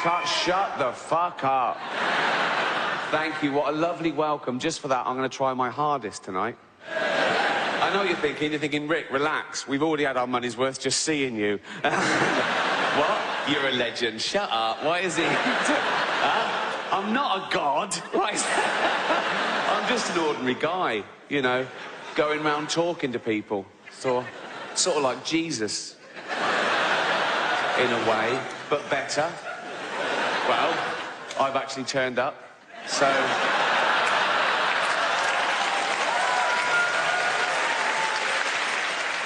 Shut the fuck up. Thank you. What a lovely welcome. Just for that, I'm going to try my hardest tonight. I know what you're thinking. You're thinking, Rick, relax. We've already had our money's worth just seeing you. What? You're a legend. Shut up. Why is he... I'm not a god. Right? I'm just an ordinary guy, you know, going round talking to people. Sort of like Jesus. In a way, but better. Well, I've actually turned up, so...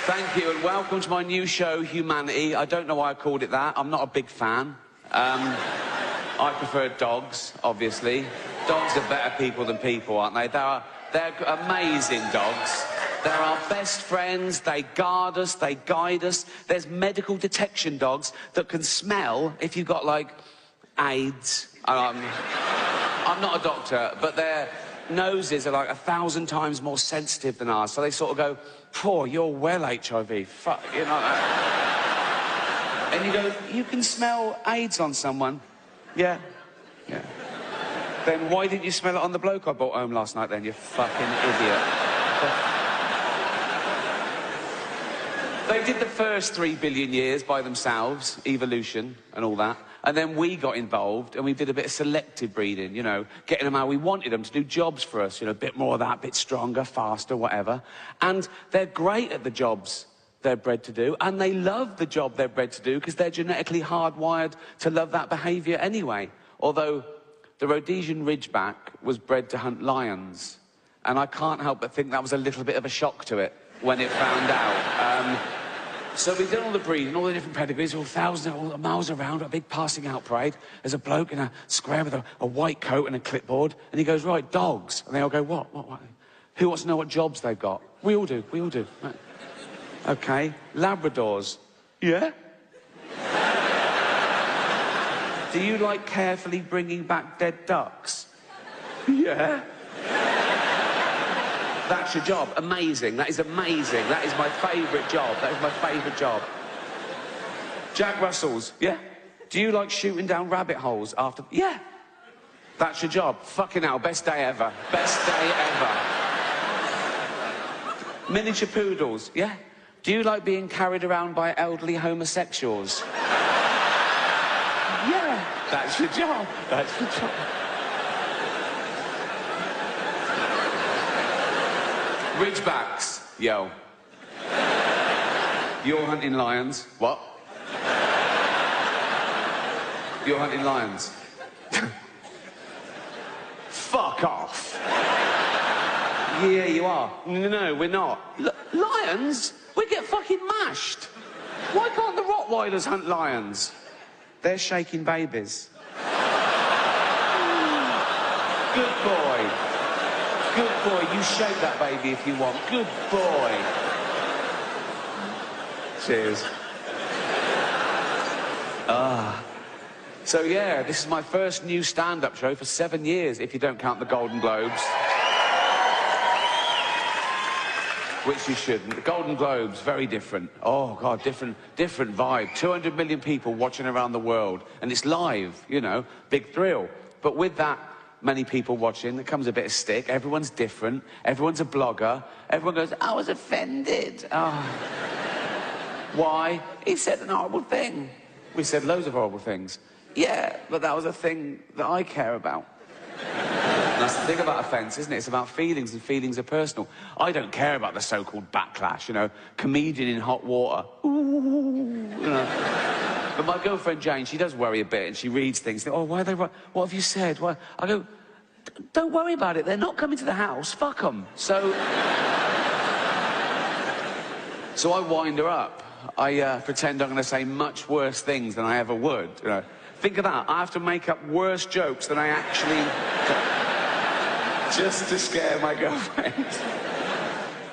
Thank you, and welcome to my new show, Humanity. I don't know why I called it that. I'm not a big fan. I prefer dogs, obviously. Dogs are better people than people, aren't they? They're amazing dogs. They're our best friends, they guard us, they guide us. There's medical detection dogs that can smell if you've got, like, AIDS. I'm not a doctor, but their noses are, like, 1,000 times more sensitive than ours, so they sort of go, "Poor, you're well HIV, fuck," you know that. And you go, "You can smell AIDS on someone?" "Yeah, yeah." "Then why didn't you smell it on the bloke I brought home last night then, you fucking idiot?" They did the first 3 billion years by themselves, evolution and all that. And then we got involved and we did a bit of selective breeding, you know, getting them how we wanted them to do jobs for us, you know, a bit more of that, a bit stronger, faster, whatever. And they're great at the jobs they're bred to do, and they love the job they're bred to do because they're genetically hardwired to love that behaviour anyway. Although the Rhodesian Ridgeback was bred to hunt lions, and I can't help but think that was a little bit of a shock to it when it found out. So we did all the breeding, all the different pedigrees, all thousands, all the miles around, a big passing out parade. There's a bloke in a square with a white coat and a clipboard, and he goes, "Right, dogs." And they all go, what? Who wants to know what jobs they've got? We all do. Right. Okay, Labradors. Yeah? Do you like carefully bringing back dead ducks? Yeah. That's your job. Amazing. That is amazing. That is my favourite job. That is my favourite job. Jack Russells. Yeah. Do you like shooting down rabbit holes after... Yeah. That's your job. Fucking hell. Best day ever. Best day ever. Miniature poodles. Yeah. Do you like being carried around by elderly homosexuals? Yeah. That's your job. That's your job. Ridgebacks. Yo. You're hunting lions. What? You're hunting lions. Fuck off. Yeah, you are. No, we're not. Lions? We get fucking mashed. Why can't the Rottweilers hunt lions? They're shaking babies. Good boy. Good boy. You shake that baby if you want. Good boy. Cheers. So yeah, this is my first new stand-up show for 7 years, if you don't count the Golden Globes. Which you shouldn't. The Golden Globes, very different. Oh, God, different vibe. 200 million people watching around the world. And it's live, you know, big thrill. But with that many people watching, there comes a bit of stick. Everyone's different. Everyone's a blogger. Everyone goes, "I was offended." Oh. Why? He said an horrible thing. We said loads of horrible things. Yeah, but that was a thing that I care about. And that's the thing about offence, isn't it? It's about feelings, and feelings are personal. I don't care about the so-called backlash, you know, comedian in hot water. Ooh, you know. But my girlfriend Jane, she does worry a bit, and she reads things. Oh, why are they? What have you said? Why? I go, don't worry about it. They're not coming to the house. Fuck them. So I wind her up. I pretend I'm going to say much worse things than I ever would. You know, think of that. I have to make up worse jokes than I actually just to scare my girlfriend.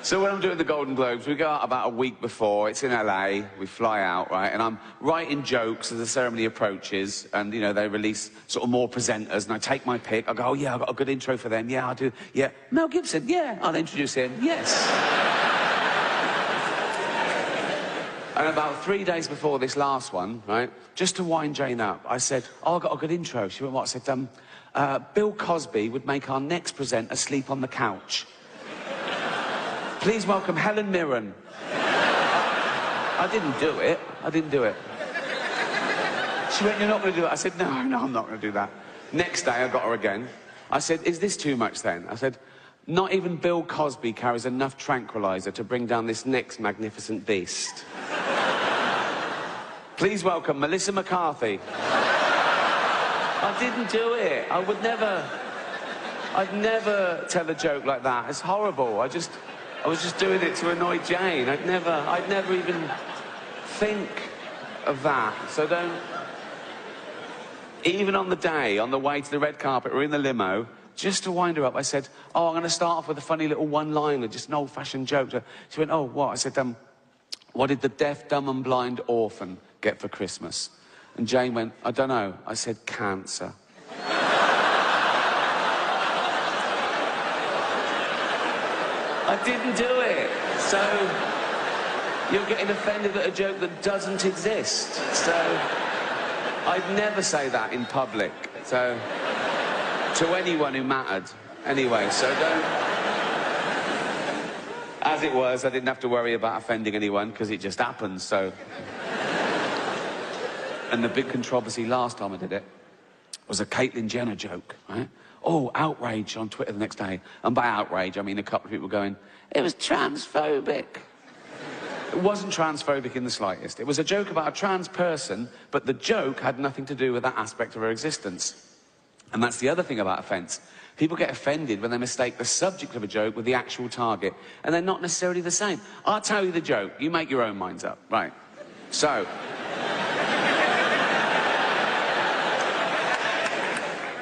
So when I'm doing the Golden Globes, we go out about a week before. It's in LA. We fly out, right? And I'm writing jokes as the ceremony approaches. And, you know, they release sort of more presenters. And I take my pick. I go, "Oh, yeah, I've got a good intro for them. Yeah, I do. Yeah. Mel Gibson. Yeah, I'll introduce him. Yes." And about 3 days before this last one, right, just to wind Jane up, I said, oh, I got a good intro. She went, what? I said, Bill Cosby would make our next presenter sleep on the couch. Please welcome Helen Mirren. I didn't do it. I didn't do it. She went, you're not going to do it? I said, no, I'm not going to do that. Next day, I got her again. I said, is this too much then? I said, not even Bill Cosby carries enough tranquilizer to bring down this next magnificent beast. Please welcome Melissa McCarthy. I didn't do it. I'd never tell a joke like that. It's horrible. I was just doing it to annoy Jane. I'd never even think of that. So don't... Even on the day, on the way to the red carpet, we're in the limo, just to wind her up, I said, oh, I'm going to start off with a funny little one-liner, just an old-fashioned joke. She went, oh, what? I said, what did the deaf, dumb and blind orphan get for Christmas? And Jane went, I don't know. I said, cancer. I didn't do it. So, you're getting offended at a joke that doesn't exist. So, I'd never say that in public. So, to anyone who mattered. Anyway, so don't... As it was, I didn't have to worry about offending anyone, because it just happened, so... And the big controversy last time I did it was a Caitlyn Jenner joke, right? Oh, outrage on Twitter the next day. And by outrage, I mean a couple of people going, it was transphobic. It wasn't transphobic in the slightest. It was a joke about a trans person, but the joke had nothing to do with that aspect of her existence. And that's the other thing about offence. People get offended when they mistake the subject of a joke with the actual target, and they're not necessarily the same. I'll tell you the joke. You make your own minds up. Right. So...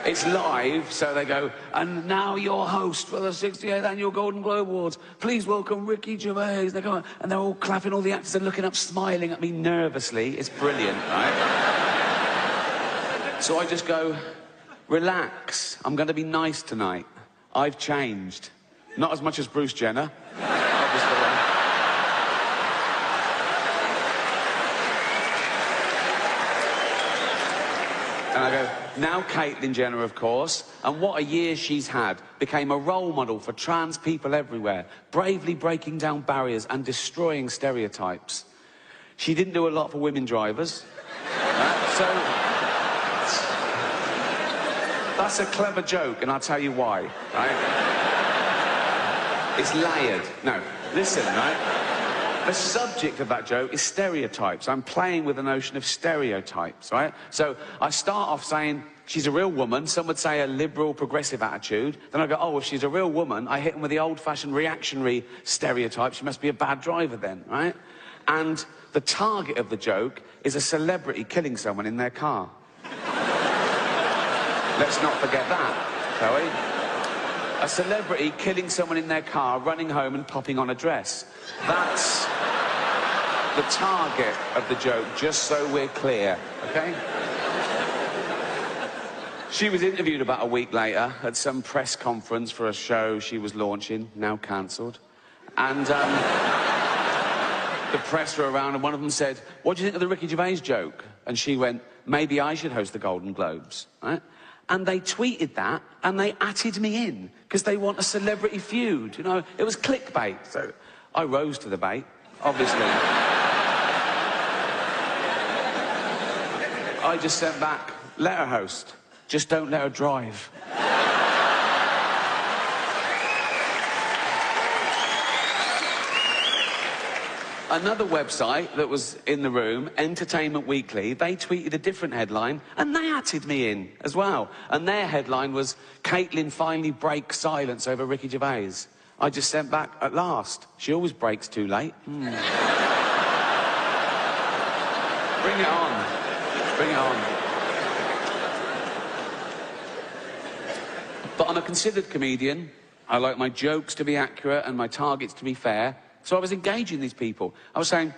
It's live, so they go, and now your host for the 68th Annual Golden Globe Awards, please welcome Ricky Gervais. They go, and they're all clapping, all the actors are looking up, smiling at me nervously. It's brilliant, right? So I just go, relax, I'm going to be nice tonight. I've changed. Not as much as Bruce Jenner, obviously. And I go, now Caitlyn Jenner, of course, and what a year she's had, became a role model for trans people everywhere, bravely breaking down barriers and destroying stereotypes. She didn't do a lot for women drivers. So, that's a clever joke, and I'll tell you why, right? It's layered. No, listen, right? The subject of that joke is stereotypes. I'm playing with the notion of stereotypes, right? So I start off saying she's a real woman. Some would say a liberal, progressive attitude. Then I go, oh, if she's a real woman, I hit them with the old-fashioned reactionary stereotype. She must be a bad driver then, right? And the target of the joke is a celebrity killing someone in their car. Let's not forget that, shall we? A celebrity killing someone in their car, running home and popping on a dress. That's the target of the joke, just so we're clear, OK? She was interviewed about a week later at some press conference for a show she was launching, now cancelled. And the press were around and one of them said, what do you think of the Ricky Gervais joke? And she went, maybe I should host the Golden Globes, right? And they tweeted that, and they atted me in, because they want a celebrity feud, you know? It was clickbait, so I rose to the bait, obviously. I just sent back, let her host, just don't let her drive. Another website that was in the room, Entertainment Weekly, they tweeted a different headline, and they atted me in as well. And their headline was, Caitlyn finally breaks silence over Ricky Gervais. I just sent back, at last. She always breaks too late. Bring it on. Bring it on. But I'm a considered comedian. I like my jokes to be accurate and my targets to be fair. So I was engaging these people. I was saying,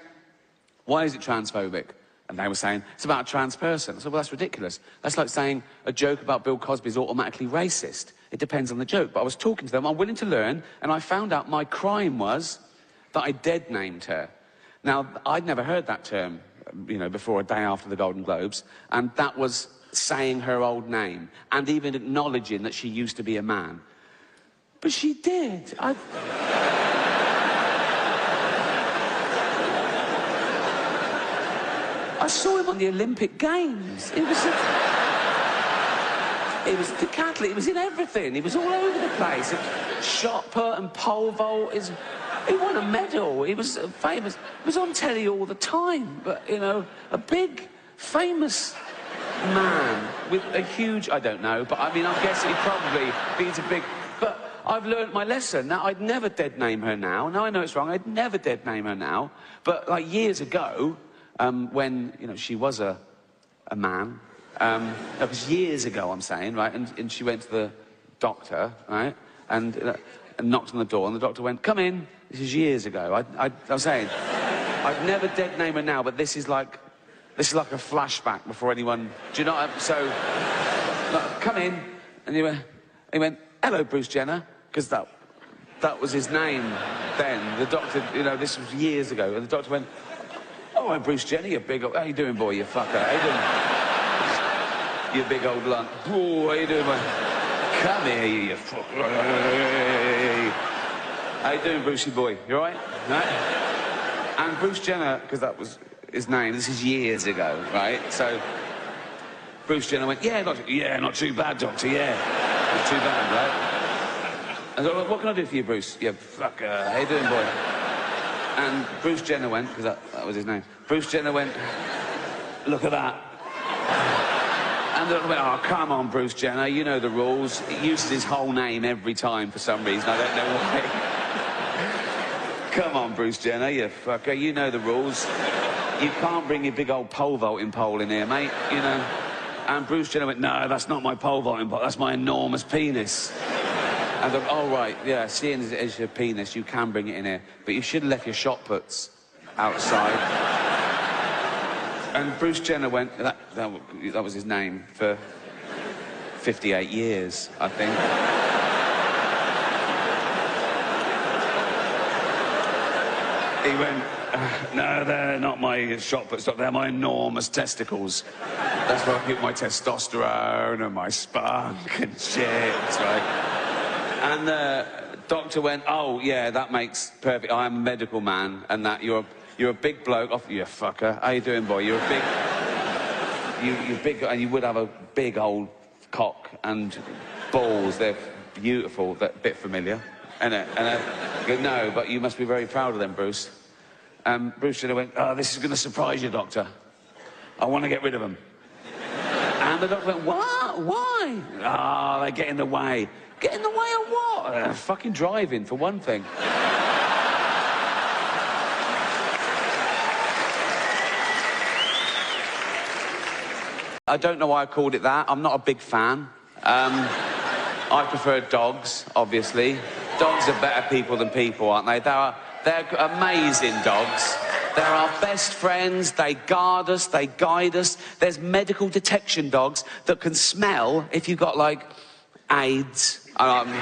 why is it transphobic? And they were saying, it's about a trans person. I said, well, that's ridiculous. That's like saying a joke about Bill Cosby is automatically racist. It depends on the joke. But I was talking to them, I'm willing to learn, and I found out my crime was that I dead-named her. Now, I'd never heard that term, you know, before a day after the Golden Globes, and that was saying her old name and even acknowledging that she used to be a man. But she did. I saw him on the Olympic Games. It was decathlete. It was in everything. He was all over the place. Shot put and pole vault. He won a medal. He was famous. He was on telly all the time. But, you know, a big, famous man with a huge... I don't know, but I mean, I'm guessing he probably... He's a big... But I've learned my lesson. Now, I'd never dead name her now. Now I know it's wrong. I'd never dead name her now. But, like, years ago, when, you know, she was a man... it was years ago, I'm saying, right? And she went to the doctor, right? And knocked on the door, and the doctor went, "Come in." This is years ago. I'm saying, I'd never dead name her now, but this is like a flashback before anyone... Do you know what So, like, come in, and he went, "Hello, Bruce Jenner," because that was his name then. The doctor, you know, this was years ago, and the doctor went, "Oh, I'm Bruce Jenner, you big old... How you doing, boy, you fucker? How you doing? You big old lunt. Oh, how you doing, boy? Come here, you fucker. How you doing, Brucey boy? You all right? Right? And Bruce Jenner, because that was his name, this is years ago, right? So Bruce Jenner went, "Yeah, not too bad, doctor, yeah. Not too bad, right?" I thought, "What can I do for you, Bruce? You fucker. How you doing, boy?" And Bruce Jenner went, because that was his name. Bruce Jenner went, "Look at that." And they went, "Oh, come on, Bruce Jenner, you know the rules." He uses his whole name every time for some reason, I don't know why. "Come on, Bruce Jenner, you fucker, you know the rules. You can't bring your big old pole vaulting pole in here, mate, you know." And Bruce Jenner went, "No, that's not my pole vaulting pole, that's my enormous penis." And I thought, "Oh, right, yeah, seeing as your penis, you can bring it in here, but you should have left your shot puts outside." And Bruce Jenner went, that was his name for 58 years, I think. He went, "No, they're not my shot puts, they're my enormous testicles. That's where I keep my testosterone and my spunk and shit," right? And the doctor went, "Oh, yeah, that makes perfect. I'm a medical man, and that you're a big bloke." "Off you fucker. How you doing, boy? You're a big... You're big, and you would have a big old cock and balls. They're beautiful. They're a bit familiar." And go, "No, but you must be very proud of them, Bruce." Bruce Jenner went, "Oh, this is going to surprise you, doctor. I want to get rid of them." And the doctor went, "What? Why?" "Ah, they get in the way." "Get in the way of what?" "Fucking driving, for one thing." I don't know why I called it that. I'm not a big fan. I prefer dogs, obviously. Dogs are better people than people, aren't they? They're amazing dogs. They're our best friends. They guard us. They guide us. There's medical detection dogs that can smell if you've got, like, AIDS. I'm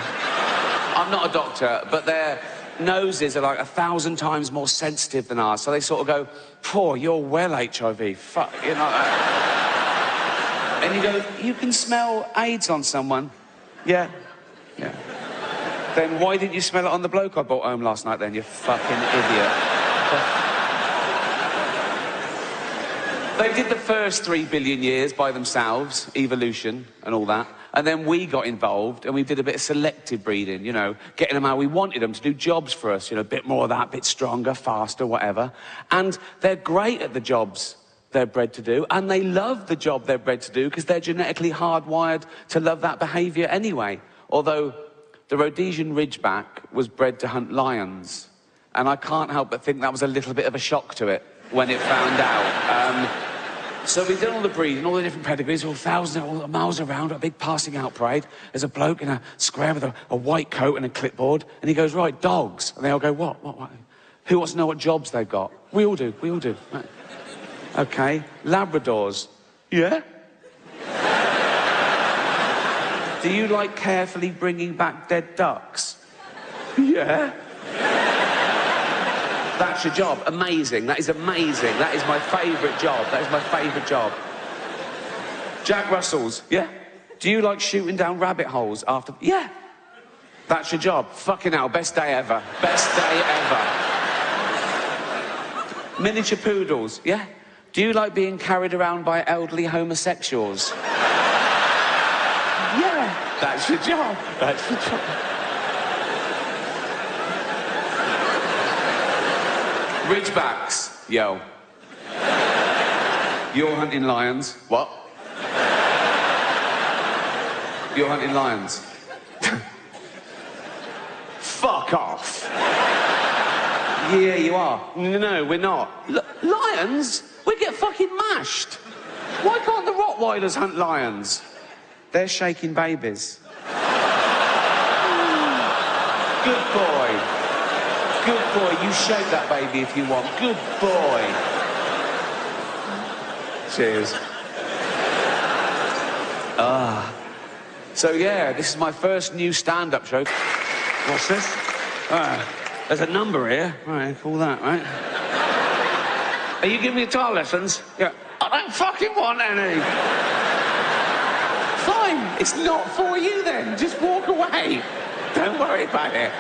not a doctor, but their noses are, like, 1,000 times more sensitive than ours. So they sort of go, "Poor, you're well HIV. Fuck," you know. And you go, "You can smell AIDS on someone." "Yeah, yeah." "Then why didn't you smell it on the bloke I brought home last night then, you fucking idiot?" They did the first 3 billion years by themselves, evolution and all that. And then we got involved and we did a bit of selective breeding, you know, getting them how we wanted them to do jobs for us, you know, a bit more of that, a bit stronger, faster, whatever. And they're great at the jobs they're bred to do, and they love the job they're bred to do because they're genetically hardwired to love that behaviour anyway. Although the Rhodesian Ridgeback was bred to hunt lions, and I can't help but think that was a little bit of a shock to it when it found out. So we did all the breeding, all the different pedigrees, all thousands, all the miles around, a big passing out parade. There's a bloke in a square with a white coat and a clipboard, and he goes, "Right, dogs." And they all go, What? Who wants to know what jobs they've got?" We all do. Right. "Okay, Labradors." "Yeah." "Do you like carefully bringing back dead ducks?" "Yeah." That's your job. Amazing. That is amazing. That is my favourite job. That is my favourite job. Jack Russell's, yeah? Do you like shooting down rabbit holes after... Yeah. That's your job. Fucking hell, best day ever. Best day ever. Miniature poodles, yeah? Do you like being carried around by elderly homosexuals? Yeah. That's your job. That's your job. Ridgebacks, yo. You're hunting lions. What? You're hunting lions. Fuck off. Yeah, you are. No, we're not. Lions? We get fucking mashed. Why can't the Rottweilers hunt lions? They're shaking babies. Good boy. Good boy. You shake that baby if you want. Good boy. Cheers. So yeah, this is my first new stand-up show. What's this? There's a number here. Right, call that, right? Are you giving me guitar lessons? Yeah. I don't fucking want any. Fine, it's not for you then. Just walk away. Don't worry about it.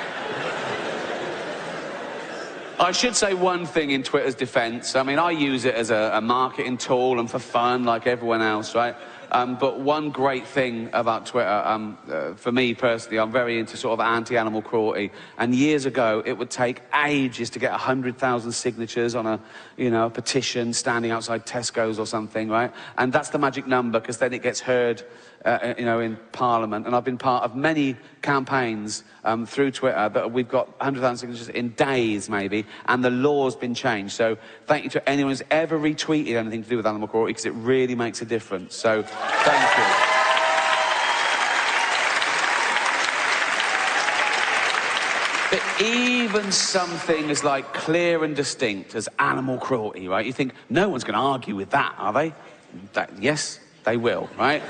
I should say one thing in Twitter's defence. I mean, I use it as a marketing tool and for fun, like everyone else, right? But one great thing about Twitter, for me personally, I'm very into sort of anti-animal cruelty. And years ago, it would take ages to get 100,000 signatures on a, you know, a petition standing outside Tesco's or something, right? And that's the magic number, because then it gets heard, you know, in Parliament. And I've been part of many campaigns through Twitter that we've got 100,000 signatures in days, maybe, and the law's been changed. So thank you to anyone who's ever retweeted anything to do with animal cruelty, because it really makes a difference. So thank you. But even something as, like, clear and distinct as animal cruelty, right? You think, no one's going to argue with that, are they? Yes, they will, right?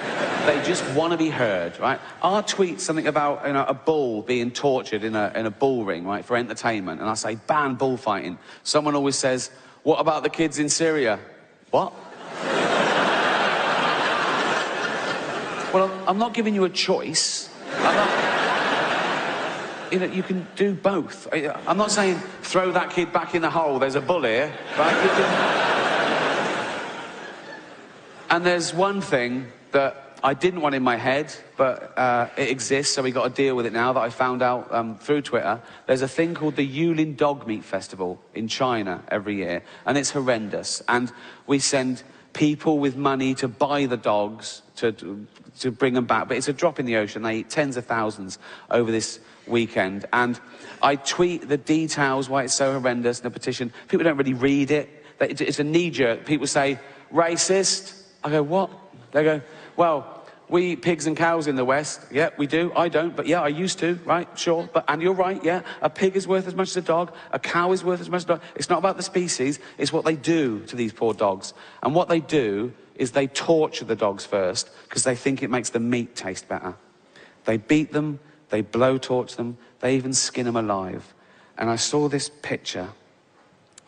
They just want to be heard, right? I'll tweet something about, you know, a bull being tortured in a bull ring, right, for entertainment, and I say, ban bullfighting. Someone always says, what about the kids in Syria? What? Well, I'm not giving you a choice. I'm not... You know, you can do both. I'm not saying throw that kid back in the hole, there's a bull here, right? You can... And there's one thing that I didn't want in my head, but it exists, so we got to deal with it now, that I found out through Twitter. There's a thing called the Yulin Dog Meat Festival in China every year, and it's horrendous. And we send people with money to buy the dogs to bring them back, but it's a drop in the ocean. They eat tens of thousands over this weekend. And I tweet the details why it's so horrendous in a petition. People don't really read it. It's a knee-jerk. People say, racist. I go, what? They go, well, we eat pigs and cows in the West. Yeah, we do. I don't, but yeah, I used to, right? Sure. And you're right, yeah. A pig is worth as much as a dog. A cow is worth as much as a dog. It's not about the species. It's what they do to these poor dogs. And what they do is they torture the dogs first, because they think it makes the meat taste better. They beat them. They blowtorch them. They even skin them alive. And I saw this picture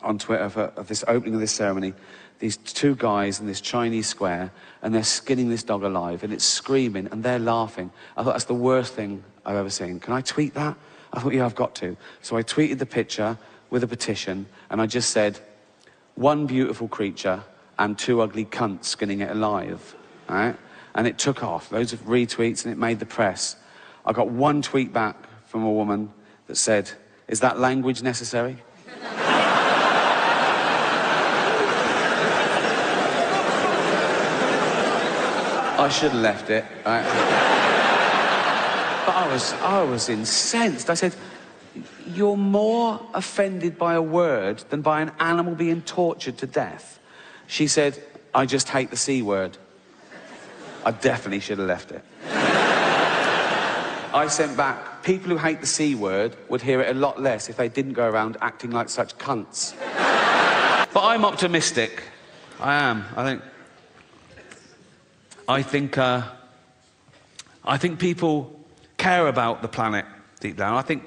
on Twitter of this opening of this ceremony. These two guys in this Chinese square, and they're skinning this dog alive, and it's screaming, and they're laughing. I thought, that's the worst thing I've ever seen. Can I tweet that? I thought, yeah, I've got to. So I tweeted the picture with a petition, and I just said, one beautiful creature and two ugly cunts skinning it alive, right? And it took off, loads of retweets, and it made the press. I got one tweet back from a woman that said, is that language necessary? I should have left it, right? But I was incensed. I said, you're more offended by a word than by an animal being tortured to death. She said, I just hate the C word. I definitely should have left it. I sent back, people who hate the C word would hear it a lot less if they didn't go around acting like such cunts. But I'm optimistic. I am. I think people care about the planet deep down. I think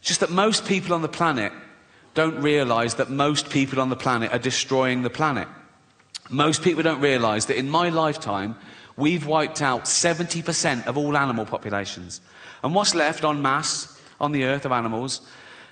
just that most people on the planet don't realise that most people on the planet are destroying the planet. Most people don't realise that in my lifetime, we've wiped out 70% of all animal populations. And what's left en masse on the earth of animals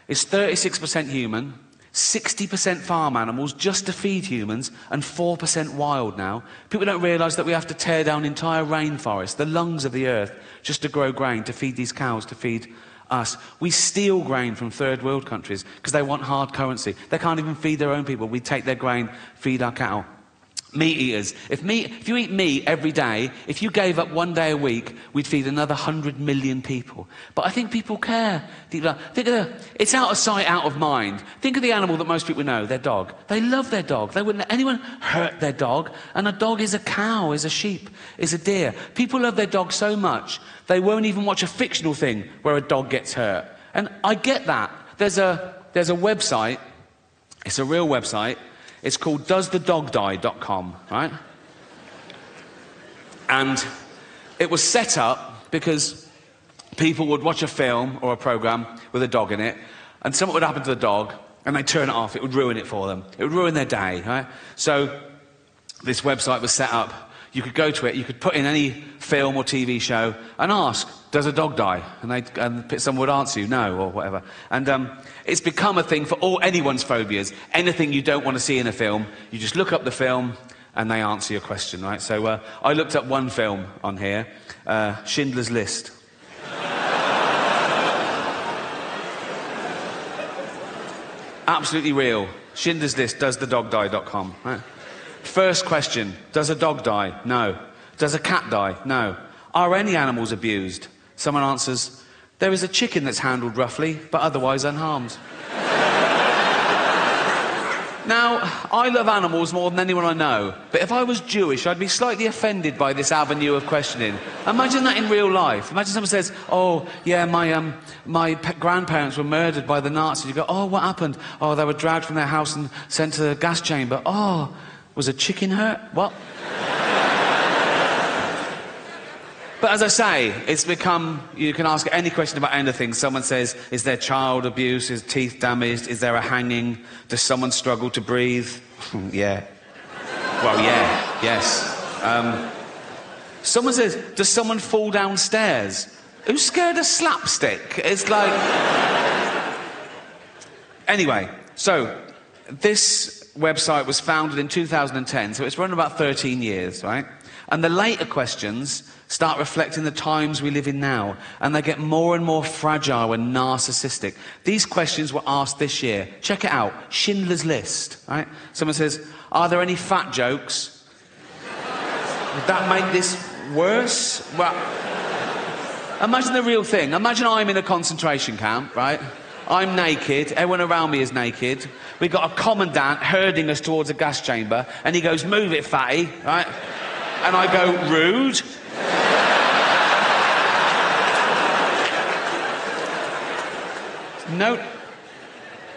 is 36% human, 60% farm animals just to feed humans, and 4% wild now. People don't realise that we have to tear down entire rainforests, the lungs of the earth, just to grow grain, to feed these cows, to feed us. We steal grain from third world countries because they want hard currency. They can't even feed their own people. We take their grain, feed our cattle. Meat eaters. If you eat meat every day, if you gave up 1 day a week, we'd feed another 100 million people. But I think people care. It's out of sight, out of mind. Think of the animal that most people know, their dog. They love their dog. They wouldn't let anyone hurt their dog. And a dog is a cow, is a sheep, is a deer. People love their dog so much, they won't even watch a fictional thing where a dog gets hurt. And I get that. There's a website, it's a real website. It's called doesthedogdie.com, right? And it was set up because people would watch a film or a programme with a dog in it, and something would happen to the dog, and they'd turn it off. It would ruin it for them. It would ruin their day, right? So this website was set up. You could go to it, you could put in any film or TV show and ask, does a dog die? And someone would answer you, no, or whatever. And it's become a thing for anyone's phobias. Anything you don't want to see in a film, you just look up the film and they answer your question, right? So I looked up one film on here, Schindler's List. Absolutely real. Schindler's List, doesthedogdie.com, right? First question, does a dog die? No. Does a cat die? No. Are any animals abused? Someone answers, there is a chicken that's handled roughly, but otherwise unharmed. Now, I love animals more than anyone I know, but if I was Jewish, I'd be slightly offended by this avenue of questioning. Imagine that in real life. Imagine someone says, oh, yeah, my grandparents were murdered by the Nazis. You go, oh, what happened? Oh, they were dragged from their house and sent to the gas chamber. Oh, was a chicken hurt? What? But as I say, it's become, you can ask any question about anything. Someone says, is there child abuse? Is teeth damaged? Is there a hanging? Does someone struggle to breathe? Yeah. Well, yeah, yes. Someone says, does someone fall downstairs? Who's scared of slapstick? It's like... Anyway, so this website was founded in 2010, so it's run about 13 years, right? And the later questions start reflecting the times we live in now, and they get more and more fragile and narcissistic. These questions were asked this year. Check it out, Schindler's List, right? Someone says, are there any fat jokes? Would that make this worse? Well, imagine the real thing. Imagine I'm in a concentration camp, right? I'm naked, everyone around me is naked. We've got a commandant herding us towards a gas chamber, and he goes, move it, fatty, right? And I go, rude. No,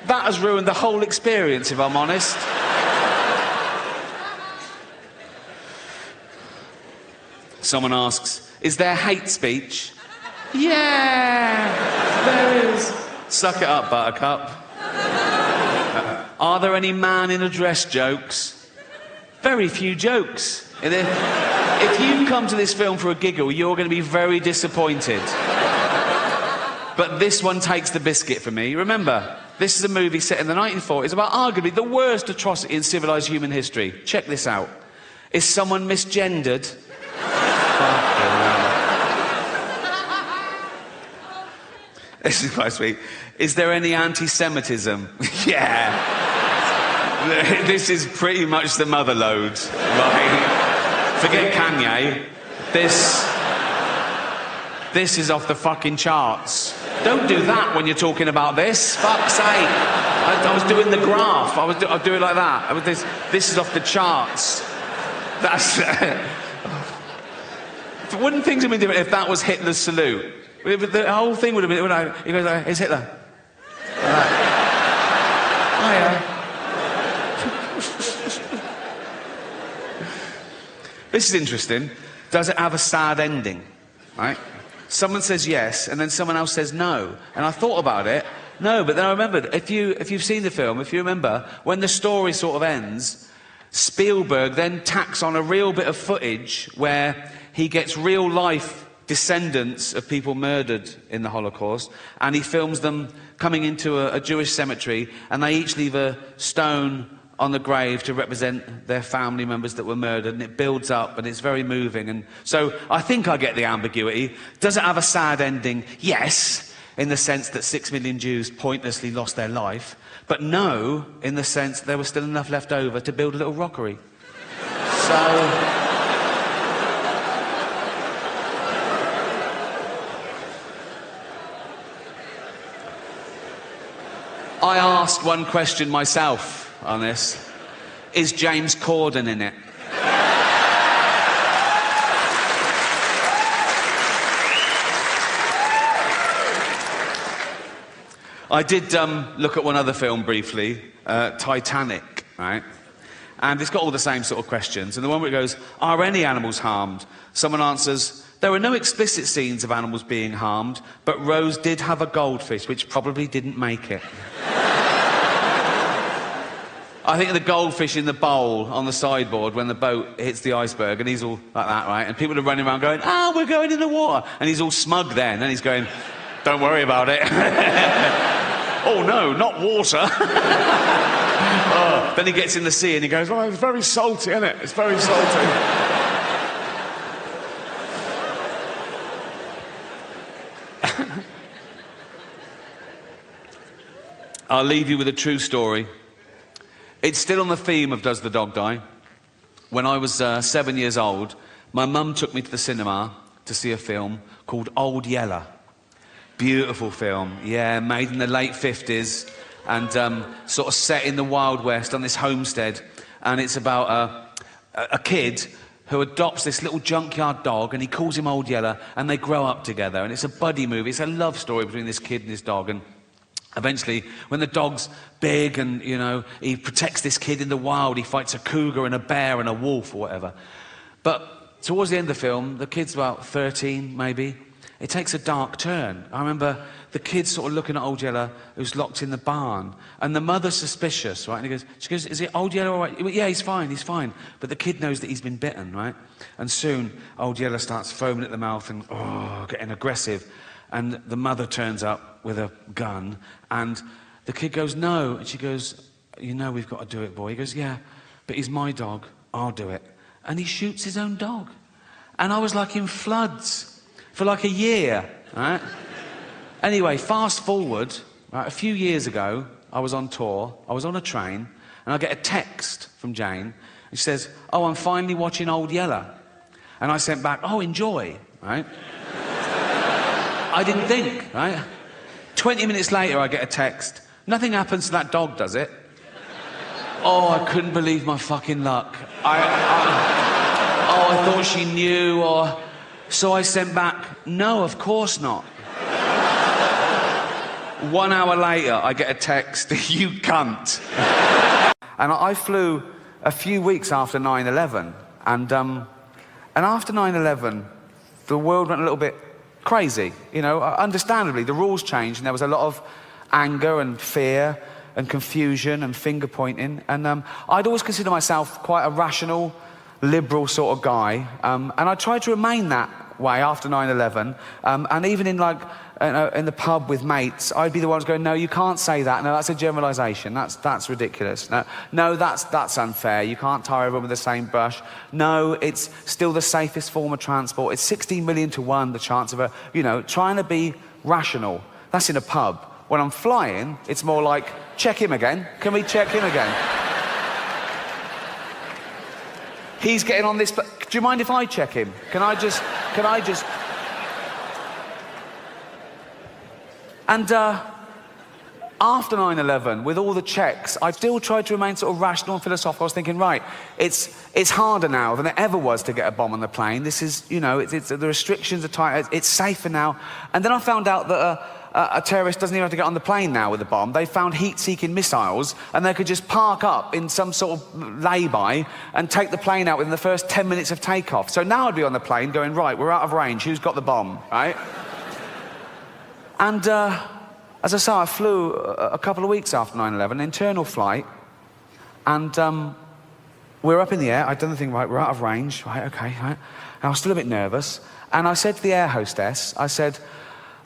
that has ruined the whole experience, if I'm honest. Someone asks, is there hate speech? Yeah, there is. Suck it up, Buttercup. Are there any man in a dress jokes? Very few jokes. If you come to this film for a giggle, you're going to be very disappointed. But this one takes the biscuit for me. Remember, this is a movie set in the 1940s about arguably the worst atrocity in civilised human history. Check this out. Is someone misgendered? This is quite sweet. Is there any anti-Semitism? Yeah. This is pretty much the mother load, right? Forget Kanye. This is off the fucking charts. Don't do that when you're talking about this. Fuck's sake. I was doing the graph. I was doing like that. This is off the charts. That's... Wouldn't things have been different if that was Hitler's salute? The whole thing would have been... He goes, it's Hitler. Like that. Oh, yeah. This is interesting. Does it have a sad ending? Right? Someone says yes, and then someone else says no. And I thought about it. No, but then I remembered, if you've seen the film, if you remember, when the story sort of ends, Spielberg then tacks on a real bit of footage where he gets real life descendants of people murdered in the Holocaust, and he films them coming into a Jewish cemetery, and they each leave a stone on the grave to represent their family members that were murdered, and it builds up, and it's very moving. And so I think I get the ambiguity. Does it have a sad ending? Yes, in the sense that 6 million Jews pointlessly lost their life, but no, in the sense there was still enough left over to build a little rockery. So I asked one question myself on this. Is James Corden in it? I did look at one other film briefly, Titanic, right? And it's got all the same sort of questions. And the one where it goes, are any animals harmed? Someone answers, there were no explicit scenes of animals being harmed, but Rose did have a goldfish, which probably didn't make it. I think the goldfish in the bowl on the sideboard when the boat hits the iceberg, and he's all like that, right? And people are running around going, ah, we're going in the water. And he's all smug then, and he's going, don't worry about it. Oh, no, not water. Oh. Then he gets in the sea and he goes, oh, it's very salty, isn't it? It's very salty. I'll leave you with a true story. It's still on the theme of Does the Dog Die? When I was 7 years old, my mum took me to the cinema to see a film called Old Yeller. Beautiful film, yeah, made in the late 50s and sort of set in the Wild West on this homestead. And it's about a kid who adopts this little junkyard dog, and he calls him Old Yeller, and they grow up together. And it's a buddy movie. It's a love story between this kid and his dog. And eventually, when the dog's big and, you know, he protects this kid in the wild, he fights a cougar and a bear and a wolf or whatever. But towards the end of the film, the kid's about 13, maybe, it takes a dark turn. I remember the kid sort of looking at Old Yeller, who's locked in the barn, and the mother's suspicious, right? And she goes, is it Old Yeller all right? Yeah, he's fine, he's fine. But the kid knows that he's been bitten, right? And soon, Old Yeller starts foaming at the mouth and, getting aggressive. And the mother turns up with a gun, and the kid goes, no. And she goes, you know we've got to do it, boy. He goes, yeah, but he's my dog, I'll do it. And he shoots his own dog. And I was like in floods for like a year, right? Anyway, fast forward, right, a few years ago, I was on tour, I was on a train, and I get a text from Jane, and she says, oh, I'm finally watching Old Yeller. And I sent back, oh, enjoy, right? I didn't think, right? 20 minutes later, I get a text. Nothing happens to that dog, does it? Oh, I couldn't believe my fucking luck. I thought she knew, or... So I sent back, no, of course not. 1 hour later, I get a text, you cunt. And I flew a few weeks after 9/11, and after 9/11, the world went a little bit crazy, you know, understandably. The rules changed, and there was a lot of anger and fear and confusion and finger-pointing, and I'd always considered myself quite a rational, liberal sort of guy, and I tried to remain that way after 9/11, and even in like in the pub with mates, I'd be the ones going, no, you can't say that, no, that's a generalisation, that's ridiculous, no, that's unfair, you can't tar everyone with the same brush, no, it's still the safest form of transport, it's 16 million to 1 the chance of a, you know, trying to be rational. That's in a pub. When I'm flying, it's more like, check him again, can we check him again? He's getting on this, but do you mind if I check him? Can I just... And after 9/11, with all the checks, I still tried to remain sort of rational and philosophical. I was thinking, right, it's harder now than it ever was to get a bomb on the plane. This is, you know, the restrictions are tight, it's safer now. And then I found out that a terrorist doesn't even have to get on the plane now with a bomb. They found heat-seeking missiles, and they could just park up in some sort of lay-by and take the plane out within the first 10 minutes of takeoff. So now I'd be on the plane going, right, we're out of range, who's got the bomb, right? And as I say, I flew a couple of weeks after 9/11, an internal flight, and we were up in the air. I'd done the thing right, we're out of range, right, okay, right. And I was still a bit nervous, and I said to the air hostess, I said,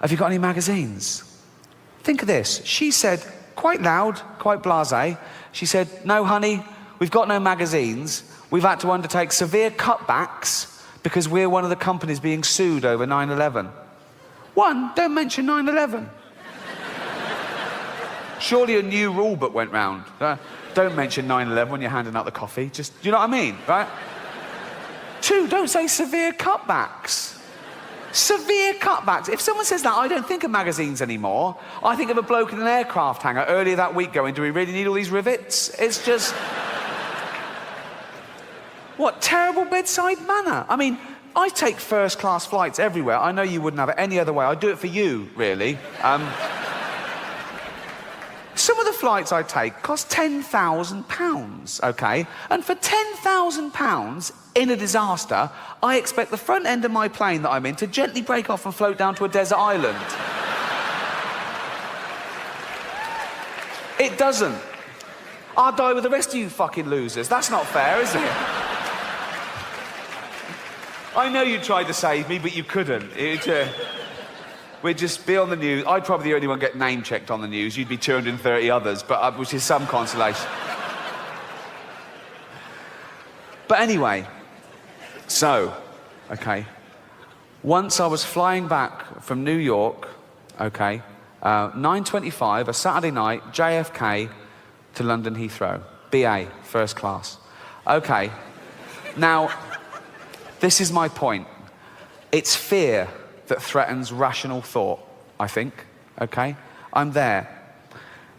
have you got any magazines? Think of this. She said, quite loud, quite blasé, she said, no, honey, we've got no magazines. We've had to undertake severe cutbacks because we're one of the companies being sued over 9/11. One, don't mention 9/11. Surely a new rule book went round. Don't mention 9/11 when you're handing out the coffee. Just, you know what I mean, right? Two, don't say severe cutbacks. Severe cutbacks. If someone says that, I don't think of magazines anymore. I think of a bloke in an aircraft hangar earlier that week going, do we really need all these rivets? It's just... What terrible bedside manner. I mean, I take first-class flights everywhere. I know you wouldn't have it any other way. I'd do it for you, really. Some of the flights I take cost £10,000, okay? And for £10,000 in a disaster, I expect the front end of my plane that I'm in to gently break off and float down to a desert island. It doesn't. I'll die with the rest of you fucking losers. That's not fair, is it? I know you tried to save me, but you couldn't. We'd just be on the news. I'd probably be the only one get name-checked on the news. You'd be 230 others, but which is some consolation. But anyway, so, okay. Once I was flying back from New York, okay, 9:25, a Saturday night, JFK to London Heathrow. BA, first class. Okay, now... This is my point. It's fear that threatens rational thought, I think, okay? I'm there.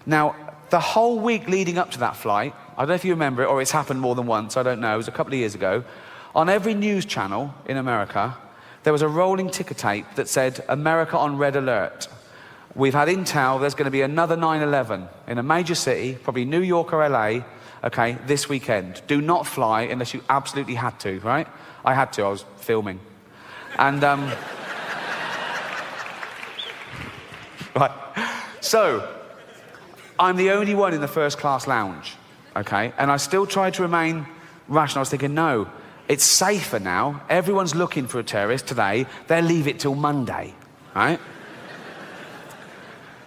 Now, the whole week leading up to that flight, I don't know if you remember it, or it's happened more than once, I don't know, it was a couple of years ago, on every news channel in America, there was a rolling ticker tape that said, America on red alert. We've had intel, there's going to be another 9/11 in a major city, probably New York or LA, okay, this weekend. Do not fly unless you absolutely had to, right? I had to, I was filming. And, right. So, I'm the only one in the first class lounge, okay? And I still tried to remain rational. I was thinking, no, it's safer now. Everyone's looking for a terrorist today. They'll leave it till Monday, right?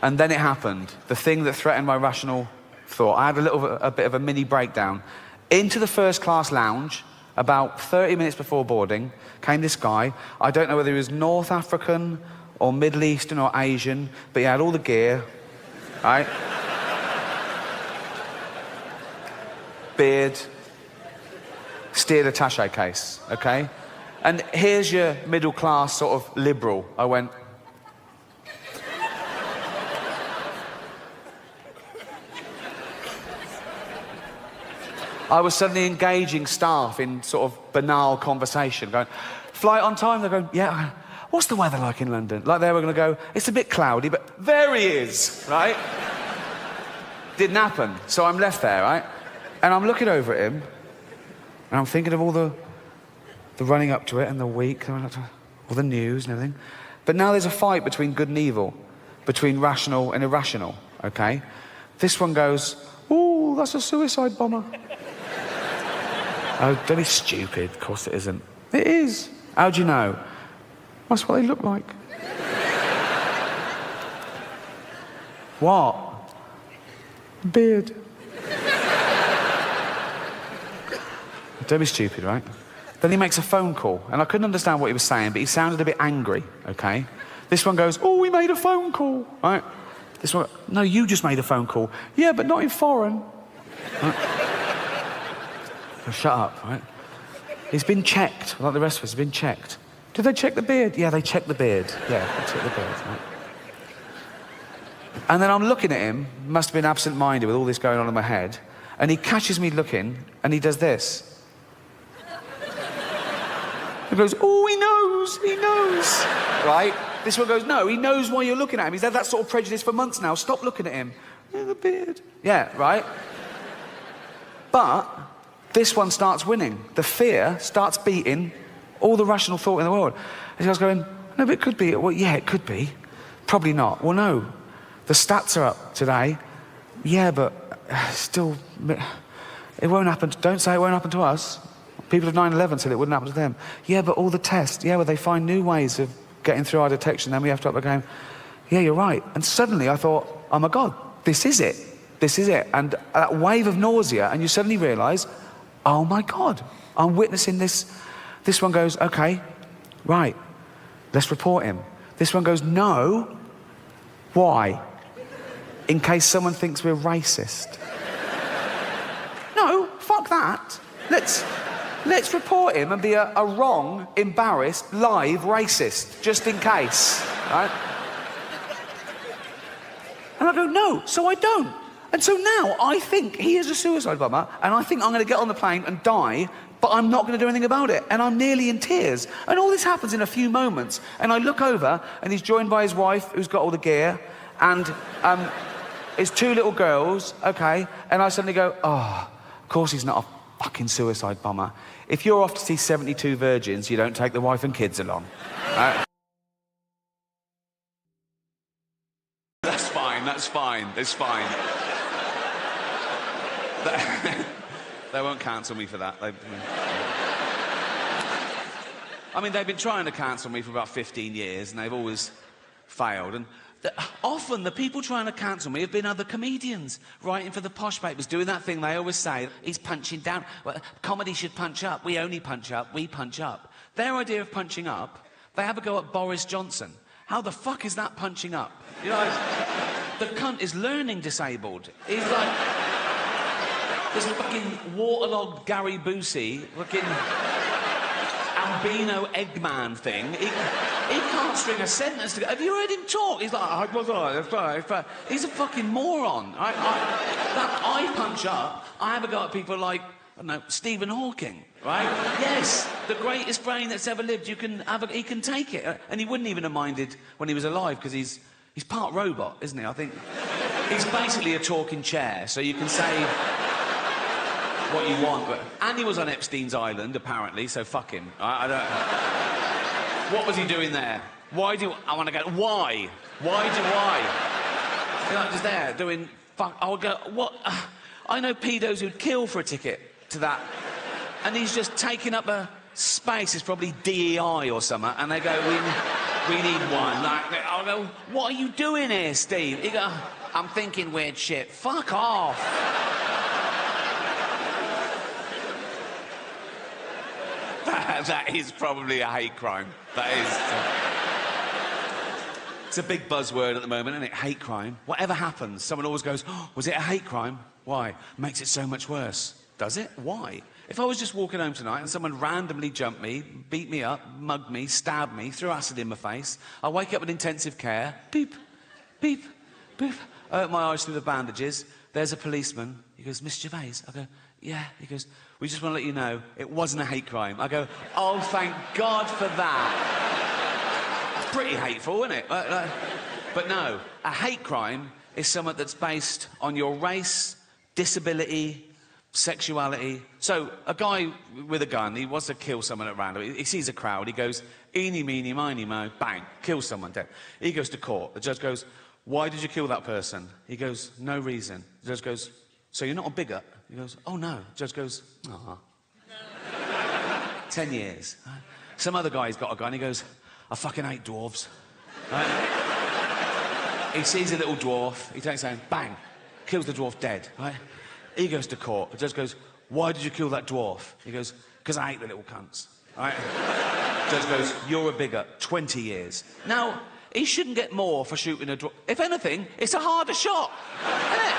And then it happened. The thing that threatened my rational thought. I had a bit of a mini breakdown. Into the first class lounge, about 30 minutes before boarding, came this guy. I don't know whether he was North African or Middle Eastern or Asian, but he had all the gear, right? Beard, steered attaché case, okay? And here's your middle class sort of liberal. I went... I was suddenly engaging staff in sort of banal conversation, going, flight on time? They're going, yeah. What's the weather like in London? Like they were going to go, it's a bit cloudy, but there he is, right? Didn't happen. So I'm left there, right? And I'm looking over at him, and I'm thinking of all the running up to it and the week, all the news and everything. But now there's a fight between good and evil, between rational and irrational, okay? This one goes, ooh, that's a suicide bomber. Oh, don't be stupid. Of course it isn't. It is. How do you know? That's what they look like. What? Beard. Don't be stupid, right? Then he makes a phone call, and I couldn't understand what he was saying, but he sounded a bit angry, okay? This one goes, oh, we made a phone call, right? This one, no, you just made a phone call. Yeah, but not in foreign. Right? So shut up, right? He's been checked, like the rest of us, he's been checked. Did they check the beard? Yeah, they checked the beard. Yeah, they checked the beard, right? And then I'm looking at him, must have been absent-minded with all this going on in my head, and he catches me looking, and he does this. He goes, oh, he knows, right? This one goes, no, he knows why you're looking at him. He's had that sort of prejudice for months now. Stop looking at him. Yeah, the beard. Yeah, right? But this one starts winning. The fear starts beating all the rational thought in the world. And he goes going, no, but it could be. Well, yeah, it could be. Probably not. Well, no. the stats are up today. Yeah, but still, it won't happen. Don't say it won't happen to us. People of 9/11 said it wouldn't happen to them. Yeah, but all the tests, yeah, well, they find new ways of getting through our detection, then we have to up the game. Yeah, you're right. And suddenly I thought, oh my God, this is it. This is it. And that wave of nausea, and you suddenly realise, oh my God, I'm witnessing this. This one goes, okay, right, let's report him. This one goes, no. Why? In case someone thinks we're racist. No, fuck that. Let's report him and be a wrong, embarrassed, live racist, just in case, right? And I go, no, so I don't. And so now I think he is a suicide bomber, and I think I'm going to get on the plane and die, but I'm not going to do anything about it. And I'm nearly in tears. And all this happens in a few moments. And I look over, and he's joined by his wife, who's got all the gear, and his 2 little girls, okay? And I suddenly go, oh, of course he's not a fucking suicide bomber. If you're off to see 72 virgins, you don't take the wife and kids along. Right? That's fine, that's fine, it's fine. They won't cancel me for that. I mean, they've been trying to cancel me for about 15 years, and they've always failed. And often the people trying to cancel me have been other comedians writing for the posh papers, doing that thing they always say, he's punching down. Well, comedy should punch up. We only punch up. We punch up. Their idea of punching up, they have a go at Boris Johnson. How the fuck is that punching up? You know, the cunt is learning disabled. He's like this fucking waterlogged Gary Busey, fucking albino Eggman thing. He can't string a sentence together. Have you heard him talk? He's like, he's a fucking moron. I punch up. I have a go at people like, I don't know, Stephen Hawking, right? Yes, the greatest brain that's ever lived. He can take it. And he wouldn't even have minded when he was alive, because he's part robot, isn't he? I think he's basically a talking chair, so you can say what you want. And he was on Epstein's Island, apparently, so fuck him. I don't... What was he doing there? Why do I want to go? Why? Why do I? You're not just there doing fuck. I would go, what? I know pedos who'd kill for a ticket to that. And he's just taking up a space. It's probably DEI or something. And they go, we need one. Like, I'll go, what are you doing here, Steve? He go, I'm thinking weird shit. Fuck off. That is probably a hate crime. That is... It's a big buzzword at the moment, isn't it? Hate crime. Whatever happens, someone always goes, oh, was it a hate crime? Why? Makes it so much worse. Does it? Why? If I was just walking home tonight and someone randomly jumped me, beat me up, mugged me, stabbed me, threw acid in my face, I wake up in intensive care, beep, beep, beep. I open my eyes through the bandages. There's a policeman. He goes, Miss Gervais? I go, yeah. He goes, we just want to let you know it wasn't a hate crime. I go, oh, thank God for that. That's pretty hateful, isn't it? But no, a hate crime is something that's based on your race, disability, sexuality. So a guy with a gun, he wants to kill someone at random. He sees a crowd. He goes, eeny, meeny, miny, mo, bang, kills someone dead. He goes to court. The judge goes, why did you kill that person? He goes, no reason. The judge goes, so you're not a bigot? He goes, oh, no. The judge goes, 10 years. Some other guy's got a gun. He goes, I fucking hate dwarves. Right? He sees a little dwarf. He takes aim, bang, kills the dwarf dead. Right? He goes to court. The judge goes, why did you kill that dwarf? He goes, because I hate the little cunts. Right? The judge goes, you're a bigot. 20 years. Now, he shouldn't get more for shooting a dwarf. If anything, it's a harder shot. Isn't it?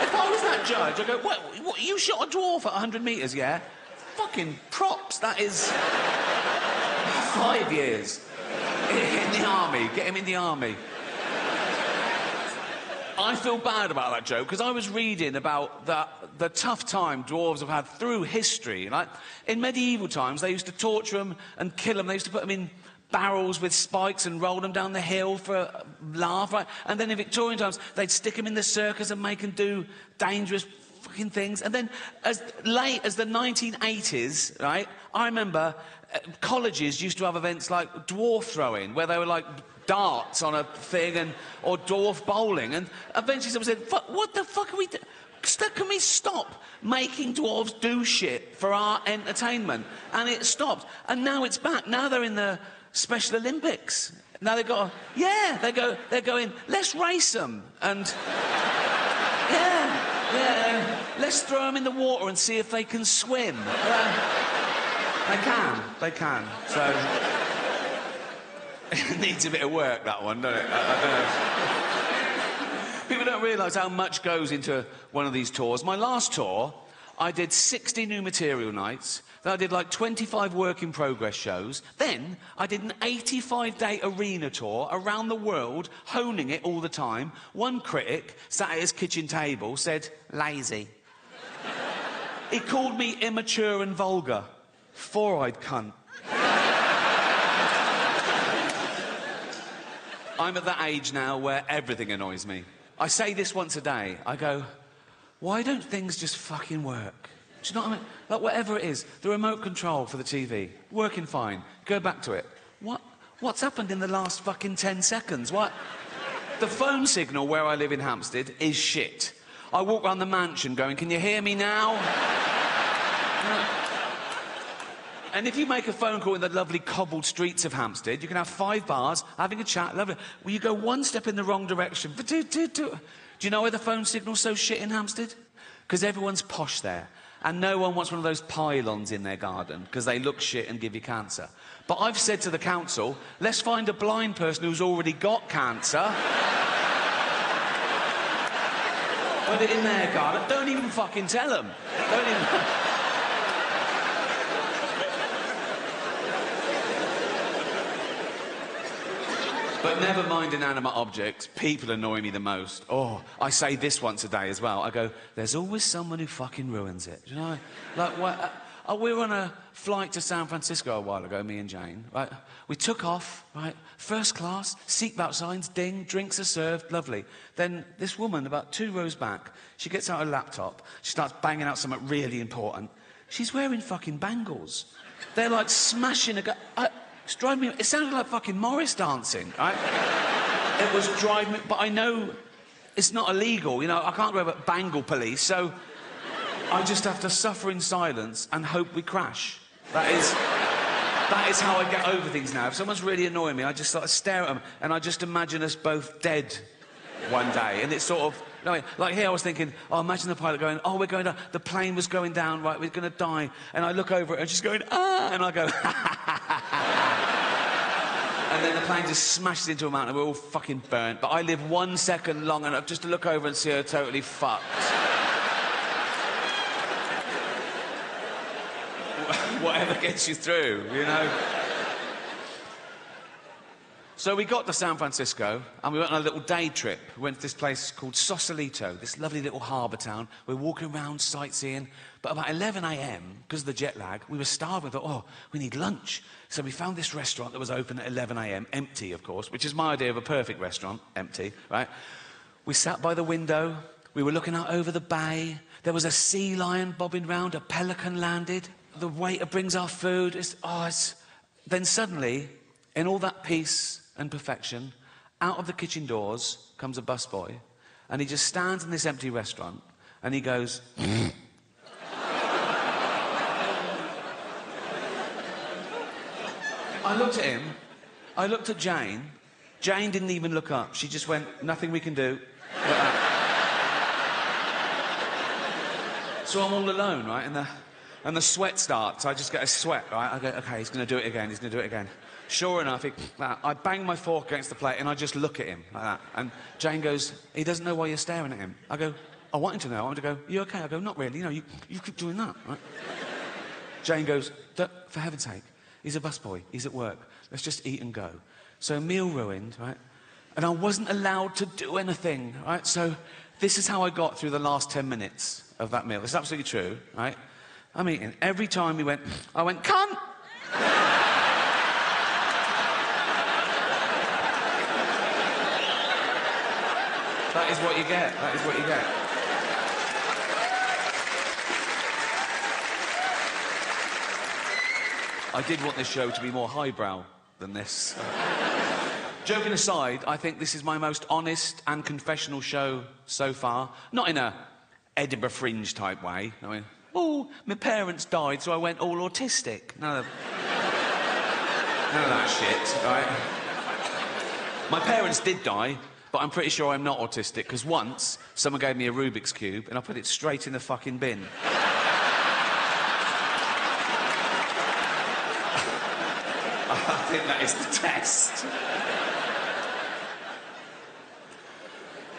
If I was that judge, I'd go, what, you shot a dwarf at 100 metres, yeah? Fucking props, that is 5 years. In the army, get him in the army. I feel bad about that joke, because I was reading about the tough time dwarves have had through history. Like, in medieval times, they used to torture them and kill them. They used to put them in barrels with spikes and roll them down the hill for a laugh, right? And then in Victorian times, they'd stick them in the circus and make them do dangerous fucking things. And then as late as the 1980s, right, I remember colleges used to have events like dwarf throwing, where they were like darts on a thing, or dwarf bowling, and eventually someone said, what the fuck are we doing? Can we stop making dwarves do shit for our entertainment? And it stopped. And now it's back. Now they're in the Special Olympics. Now they've got, they're going, let's race them. And, let's throw them in the water and see if they can swim. They can. So, it needs a bit of work, that one, doesn't it? I don't know. People don't realise how much goes into one of these tours. My last tour, I did 60 new material nights. Then I did like 25 work-in-progress shows. Then I did an 85-day arena tour around the world, honing it all the time. One critic sat at his kitchen table, said, lazy. He called me immature and vulgar. Four-eyed cunt. I'm at that age now where everything annoys me. I say this once a day. I go, why don't things just fucking work? Do you know what I mean? Like, whatever it is, the remote control for the TV, working fine. Go back to it. What's happened in the last fucking 10 seconds? What? The phone signal where I live in Hampstead is shit. I walk around the mansion going, can you hear me now? And if you make a phone call in the lovely cobbled streets of Hampstead, you can have 5 bars, having a chat, lovely. Well, you go one step in the wrong direction. Do you know why the phone signal's so shit in Hampstead? Because everyone's posh there. And no one wants one of those pylons in their garden, because they look shit and give you cancer. But I've said to the council, let's find a blind person who's already got cancer. Put it in their garden. Don't even fucking tell them. Don't even... But never mind inanimate objects, people annoy me the most. Oh, I say this once a day as well. I go, there's always someone who fucking ruins it. Do you know? Like, we were on a flight to San Francisco a while ago, me and Jane, right? We took off, right? First class, seatbelt signs, ding, drinks are served, lovely. Then this woman, about 2 rows back, she gets out her laptop, she starts banging out something really important. She's wearing fucking bangles. They're like smashing a... It's driving me... It sounded like fucking Morris dancing, right? It was driving me... But I know it's not illegal, you know, I can't go over bangle police, so I just have to suffer in silence and hope we crash. That is how I get over things now. If someone's really annoying me, I just sort of stare at them and I just imagine us both dead one day. And it's sort of... No, like here I was thinking, oh, imagine the pilot going, oh, we're going down, the plane was going down, right, we're going to die. And I look over it and she's going, ah, and I go, and then the plane just smashes into a mountain and we're all fucking burnt. But I live 1 second long enough just to look over and see her totally fucked. Whatever gets you through, you know? So we got to San Francisco and we went on a little day trip. We went to this place called Sausalito, this lovely little harbour town. We're walking around sightseeing, but about 11 a.m, because of the jet lag, we were starving. We thought, oh, we need lunch. So we found this restaurant that was open at 11 a.m, empty, of course, which is my idea of a perfect restaurant, empty, right? We sat by the window, we were looking out over the bay. There was a sea lion bobbing round, a pelican landed. The waiter brings our food. Then suddenly, in all that peace and perfection, out of the kitchen doors comes a busboy, and he just stands in this empty restaurant, and he goes... I looked at him, I looked at Jane. Jane didn't even look up. She just went, nothing we can do. So I'm all alone, right, and the sweat starts. I just get a sweat, right? I go, OK, he's going to do it again, he's going to do it again. Sure enough, I bang my fork against the plate and I just look at him like that. And Jane goes, he doesn't know why you're staring at him. I go, I want him to know. I want to go, you OK? I go, not really. You know, you keep doing that, right? Jane goes, for heaven's sake, he's a busboy. He's at work. Let's just eat and go. So meal ruined, right? And I wasn't allowed to do anything, right? So this is how I got through the last 10 minutes of that meal. It's absolutely true, right? I'm eating. Every time he went, I went, cunt! That is what you get. That is what you get. I did want this show to be more highbrow than this. Joking aside, I think this is my most honest and confessional show so far. Not in a Edinburgh Fringe type way. I mean, oh, my parents died, so I went all autistic. None of that shit, right? My parents did die, but I'm pretty sure I'm not autistic, because once someone gave me a Rubik's Cube and I put it straight in the fucking bin. I think that is the test.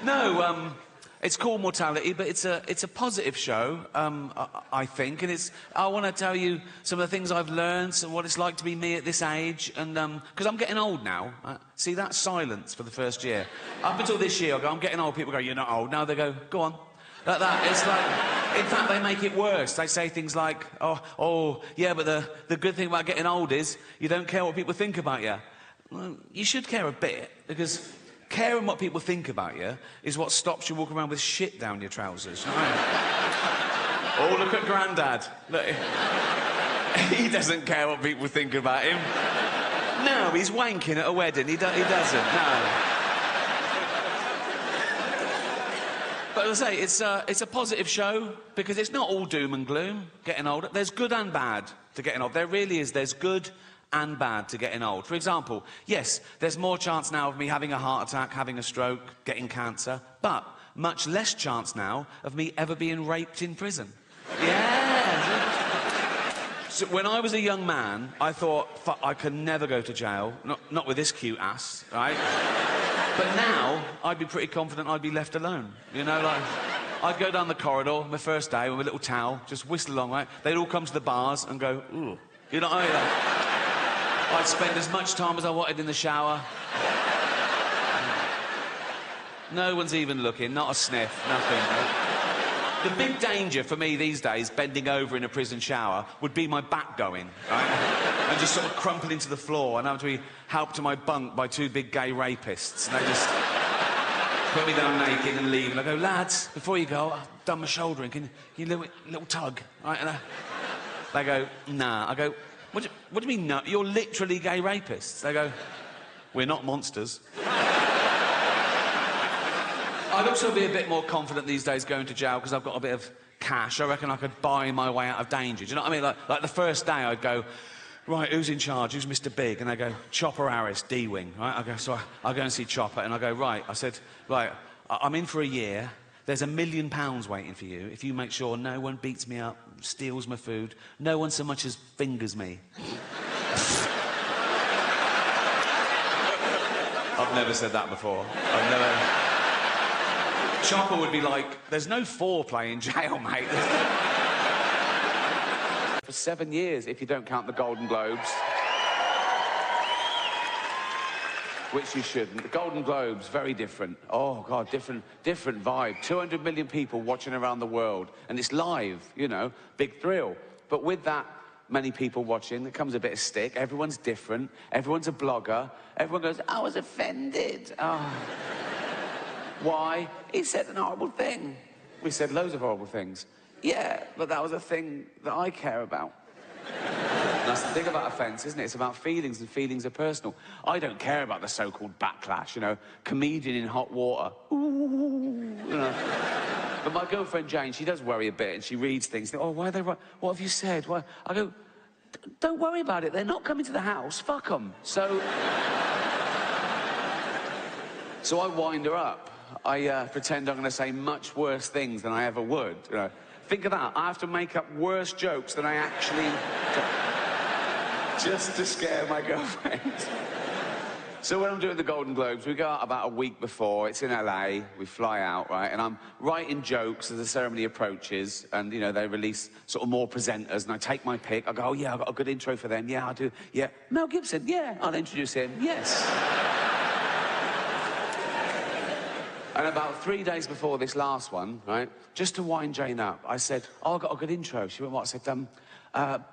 No, it's called Mortality, but it's a positive show, I think, and I want to tell you some of the things I've learned and what it's like to be me at this age, and because I'm getting old now. See that silence for the first year. Up until this year, I go, I'm getting old. People go, you're not old. Now they go, go on. Like that. It's like, in fact, they make it worse. They say things like, oh, yeah, but the good thing about getting old is you don't care what people think about you. Well, you should care a bit, because caring what people think about you is what stops you walking around with shit down your trousers. Oh, look at Grandad. Look, he doesn't care what people think about him. No, he's wanking at a wedding. He doesn't, no. But as I say, it's a positive show, because it's not all doom and gloom, getting older. There's good and bad to getting old. There really is. There's good and bad to getting old. For example, yes, there's more chance now of me having a heart attack, having a stroke, getting cancer, but much less chance now of me ever being raped in prison. Yeah. So when I was a young man, I thought, fuck, I could never go to jail, not with this cute ass, right? But now, I'd be pretty confident I'd be left alone. You know, like, I'd go down the corridor, my first day, with a little towel, just whistle along, right? They'd all come to the bars and go, ooh. You know what I mean? I'd spend as much time as I wanted in the shower. No one's even looking, not a sniff, nothing. The big danger for me these days, bending over in a prison shower, would be my back going, right? And just sort of crumpling to the floor and having to be helped to my bunk by two big gay rapists. And they just put me down naked and leave. And I go, lads, before you go, I've done my shouldering. Can you little tug? Right? And they go, nah. I go, what do you mean, no? You're literally gay rapists. They go, we're not monsters. I'd also be a bit more confident these days going to jail because I've got a bit of cash. I reckon I could buy my way out of danger. Do you know what I mean? Like the first day I'd go, right, who's in charge? Who's Mr. Big? And they go, Chopper Harris, D-Wing, right? I go, so I'll go and see Chopper, and I go, right. I said, right, I'm in for a year. There's £1 million waiting for you if you make sure no one beats me up, steals my food, no one so much as fingers me. I've never said that before. I've never... Chopper would be like, there's no foreplay in jail, mate. For 7 years, if you don't count the Golden Globes. Which you shouldn't. The Golden Globes, very different. Oh, God, different vibe. 200 million people watching around the world. And it's live, you know, big thrill. But with that many people watching, there comes a bit of stick. Everyone's different. Everyone's a blogger. Everyone goes, I was offended. Oh. Why? He said an horrible thing. We said loads of horrible things. Yeah, but that was a thing that I care about. That's the thing about offence, isn't it? It's about feelings, and feelings are personal. I don't care about the so-called backlash, you know, comedian in hot water. Ooh, you know. But my girlfriend Jane, she does worry a bit, and she reads things. Oh, why are they? What have you said? Why? I go, don't worry about it. They're not coming to the house. Fuck them. So I wind her up. I pretend I'm going to say much worse things than I ever would. You know. Think of that. I have to make up worse jokes than I actually... just to scare my girlfriend. So when I'm doing the Golden Globes, we go out about a week before. It's in LA. We fly out, right? And I'm writing jokes as the ceremony approaches. And, you know, they release sort of more presenters. And I take my pick. I go, oh, yeah, I've got a good intro for them. Yeah, I do. Yeah. Mel Gibson. Yeah, I'll introduce him. Yes. And about 3 days before this last one, right, just to wind Jane up, I said, oh, I've got a good intro. She went, what? I said,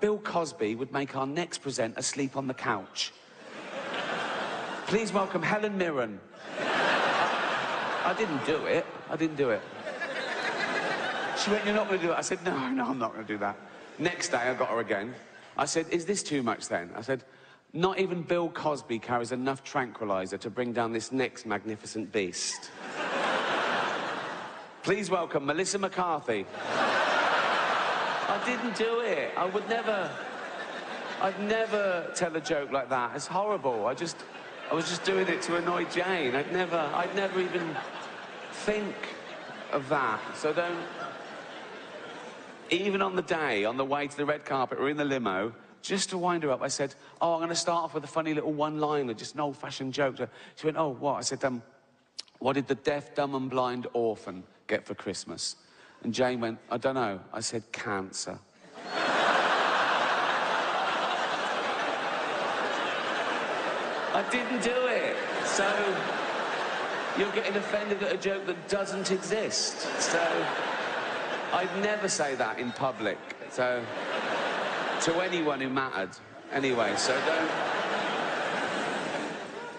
Bill Cosby would make our next presenter sleep on the couch. Please welcome Helen Mirren. I didn't do it. I didn't do it. She went, you're not going to do it? I said, no, I'm not going to do that. Next day, I got her again. I said, is this too much then? I said, not even Bill Cosby carries enough tranquilizer to bring down this next magnificent beast. Please welcome Melissa McCarthy. I didn't do it. I'd never tell a joke like that. It's horrible. I was just doing it to annoy Jane. I'd never even think of that. So don't... Even on the day, on the way to the red carpet, we're in the limo, just to wind her up, I said, oh, I'm going to start off with a funny little one-liner, just an old-fashioned joke. She went, oh, what? I said, what did the deaf, dumb and blind orphan get for Christmas? And Jane went, I don't know. I said, cancer. I didn't do it. So you're getting offended at a joke that doesn't exist. So I'd never say that in public. So to anyone who mattered. Anyway, so don't...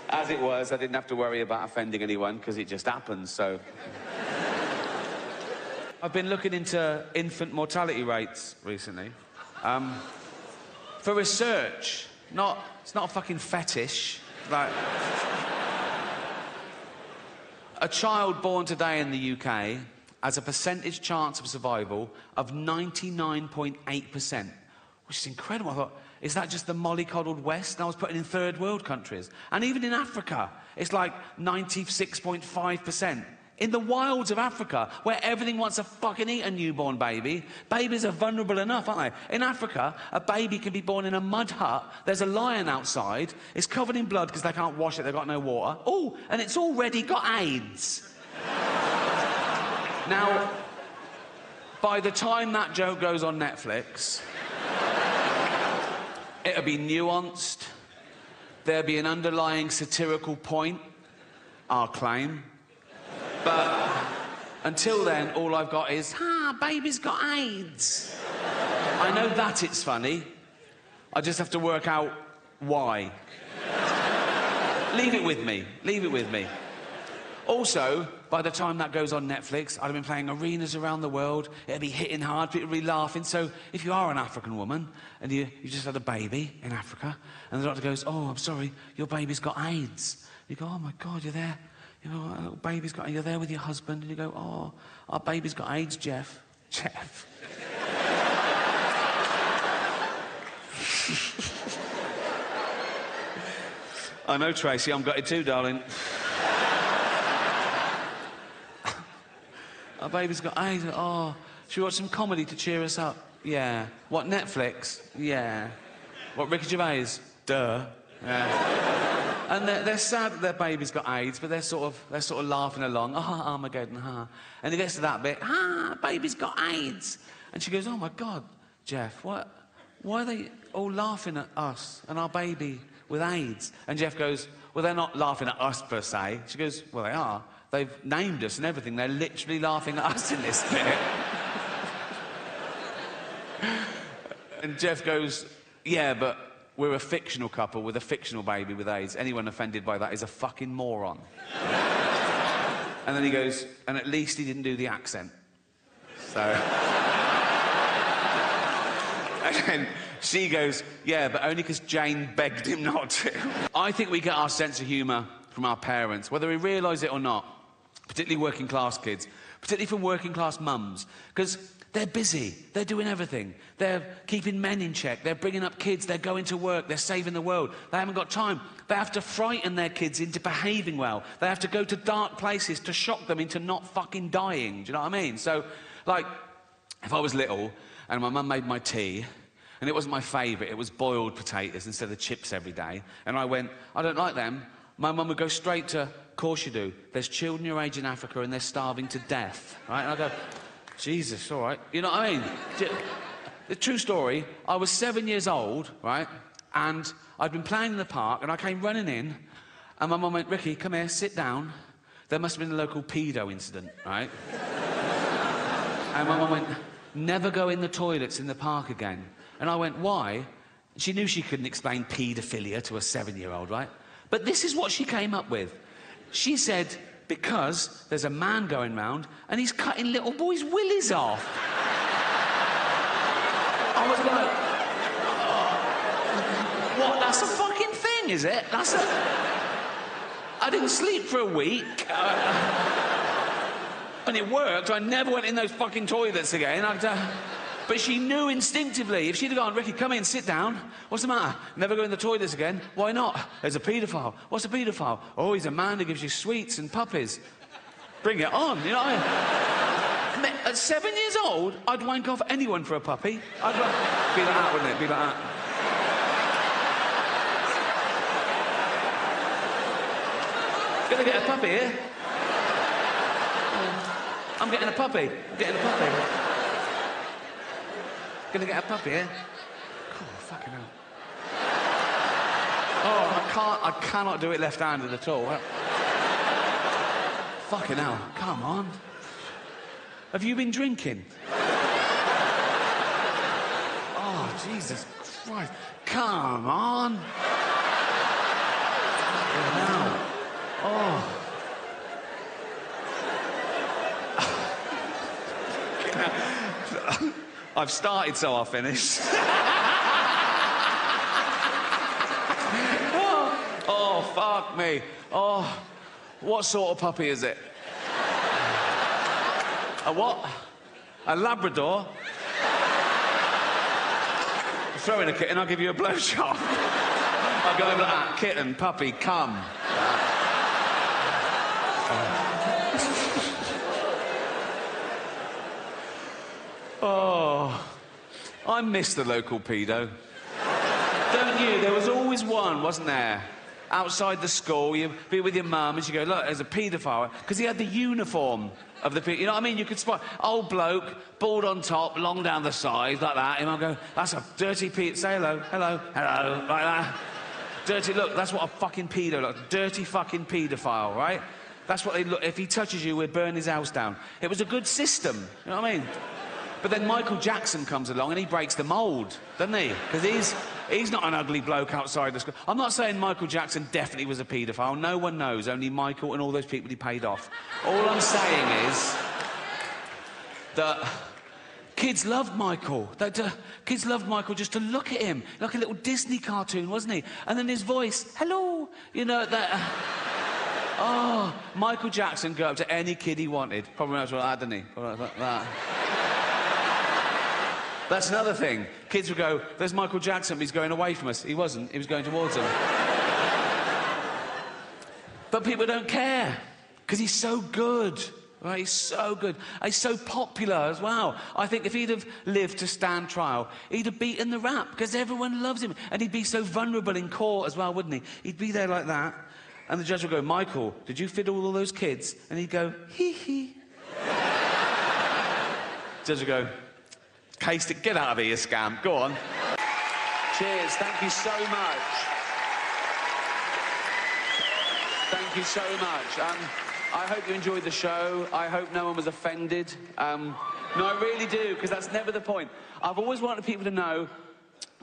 As it was, I didn't have to worry about offending anyone because it just happens, so... I've been looking into infant mortality rates recently. For research. It's not a fucking fetish. Like... A child born today in the UK has a percentage chance of survival of 99.8%, which is incredible. I thought, is that just the mollycoddled West? And I was putting in third world countries. And even in Africa, it's like 96.5%. In the wilds of Africa, where everything wants to fucking eat a newborn baby, babies are vulnerable enough, aren't they? In Africa, a baby can be born in a mud hut. There's a lion outside. It's covered in blood because they can't wash it. They've got no water. Oh, and it's already got AIDS. Now, by the time that joke goes on Netflix, it'll be nuanced. There'll be an underlying satirical point, I'll claim. But until then, all I've got is, baby's got AIDS. I know that it's funny. I just have to work out why. Leave it with me. Leave it with me. Also, by the time that goes on Netflix, I'd have been playing arenas around the world. It'll be hitting hard, people will be laughing. So if you are an African woman and you just had a baby in Africa and the doctor goes, oh, I'm sorry, your baby's got AIDS. You go, oh, my God, you're there. You know, our little baby's got... You're there with your husband and you go, oh, our baby's got AIDS, Jeff. Jeff. I know, Tracy, I'm gutted too, darling. Our baby's got AIDS. Oh, should we watch some comedy to cheer us up? Yeah. What, Netflix? Yeah. What, Ricky Gervais? Duh. Yeah. And they're sad that their baby's got AIDS, but they're sort of laughing along. Oh, Armageddon, And it gets to that bit. Baby's got AIDS. And she goes, oh my God, Jeff, why are they all laughing at us and our baby with AIDS? And Jeff goes, well, they're not laughing at us per se. She goes, well, they are. They've named us and everything. They're literally laughing at us in this bit. And Jeff goes, yeah, but we're a fictional couple with a fictional baby with AIDS. Anyone offended by that is a fucking moron. And then he goes, and at least he didn't do the accent. So... And then she goes, yeah, but only because Jane begged him not to. I think we get our sense of humour from our parents, whether we realise it or not, particularly working class kids, particularly from working class mums, because they're busy, they're doing everything. They're keeping men in check, they're bringing up kids, they're going to work, they're saving the world. They haven't got time. They have to frighten their kids into behaving well. They have to go to dark places to shock them into not fucking dying. Do you know what I mean? So, like, if I was little and my mum made my tea, and it wasn't my favourite, it was boiled potatoes instead of chips every day, and I went, I don't like them, my mum would go straight to, of course you do, there's children your age in Africa and they're starving to death, right? And I go, Jesus, all right. You know what I mean? The true story, I was 7 years old, right? And I'd been playing in the park and I came running in and my mum went, Ricky, come here, sit down. There must have been a local pedo incident, right? And my mum went, never go in the toilets in the park again. And I went, why? She knew she couldn't explain paedophilia to a 7-year-old, right? But this is what she came up with. She said, because there's a man going round and he's cutting little boys' willies off. I was like, What, that's a fucking thing, is it? That's a... I didn't sleep for a week. And it worked. I never went in those fucking toilets again. But she knew instinctively. If she'd have gone, Ricky, come in, sit down. What's the matter? Never go in the toilets again. Why not? There's a paedophile. What's a paedophile? Oh, he's a man who gives you sweets and puppies. Bring it on, you know. At 7 years old, I'd wank off anyone for a puppy. I'd be like that, wouldn't it? Be like that. Gonna get a puppy here. I'm getting a puppy. I'm getting a puppy. Gonna get a puppy here. Oh, fucking hell. Oh, I cannot do it left-handed at all. Fucking hell, come on. Have you been drinking? Oh, Jesus Christ. Come on. Fucking hell. Oh. I've started, so I'll finish. Oh, fuck me. Oh, what sort of puppy is it? A what? A Labrador? Throw in a kitten, I'll give you a blowjob. I'll go over like that. Kitten, puppy, come. Oh, I miss the local pedo. Don't you? There was always one, wasn't there? Outside the school, you'd be with your mum and she'd go, look, there's a paedophile. Because he had the uniform of the... You know what I mean? You could spot... Old bloke, bald on top, long down the sides, like that. And I'll go, that's a dirty pedo... Say hello, hello, hello, like that. Dirty... Look, that's what a fucking pedo looks. Dirty fucking paedophile, right? That's what they look... If he touches you, we'd burn his house down. It was a good system, you know what I mean? But then Michael Jackson comes along and he breaks the mould, doesn't he? Because he's not an ugly bloke outside the school. I'm not saying Michael Jackson definitely was a paedophile. No one knows, only Michael and all those people he paid off. All I'm saying is that kids loved Michael. Kids loved Michael just to look at him, like a little Disney cartoon, wasn't he? And then his voice, hello, you know, that... Oh, Michael Jackson go up to any kid he wanted. Probably knows like that, didn't he? Probably like that. That's another thing. Kids would go, there's Michael Jackson, but he's going away from us. He wasn't. He was going towards them. But people don't care, because he's so good. Right? He's so good. He's so popular as well. I think if he'd have lived to stand trial, he'd have beaten the rap, because everyone loves him. And he'd be so vulnerable in court as well, wouldn't he? He'd be there like that, and the judge would go, Michael, did you fiddle all those kids? And he'd go, hee-hee. Judge would go, case to get out of here, you scam. Go on. Cheers. Thank you so much. Thank you so much. I hope you enjoyed the show. I hope no one was offended. No, I really do, because that's never the point. I've always wanted people to know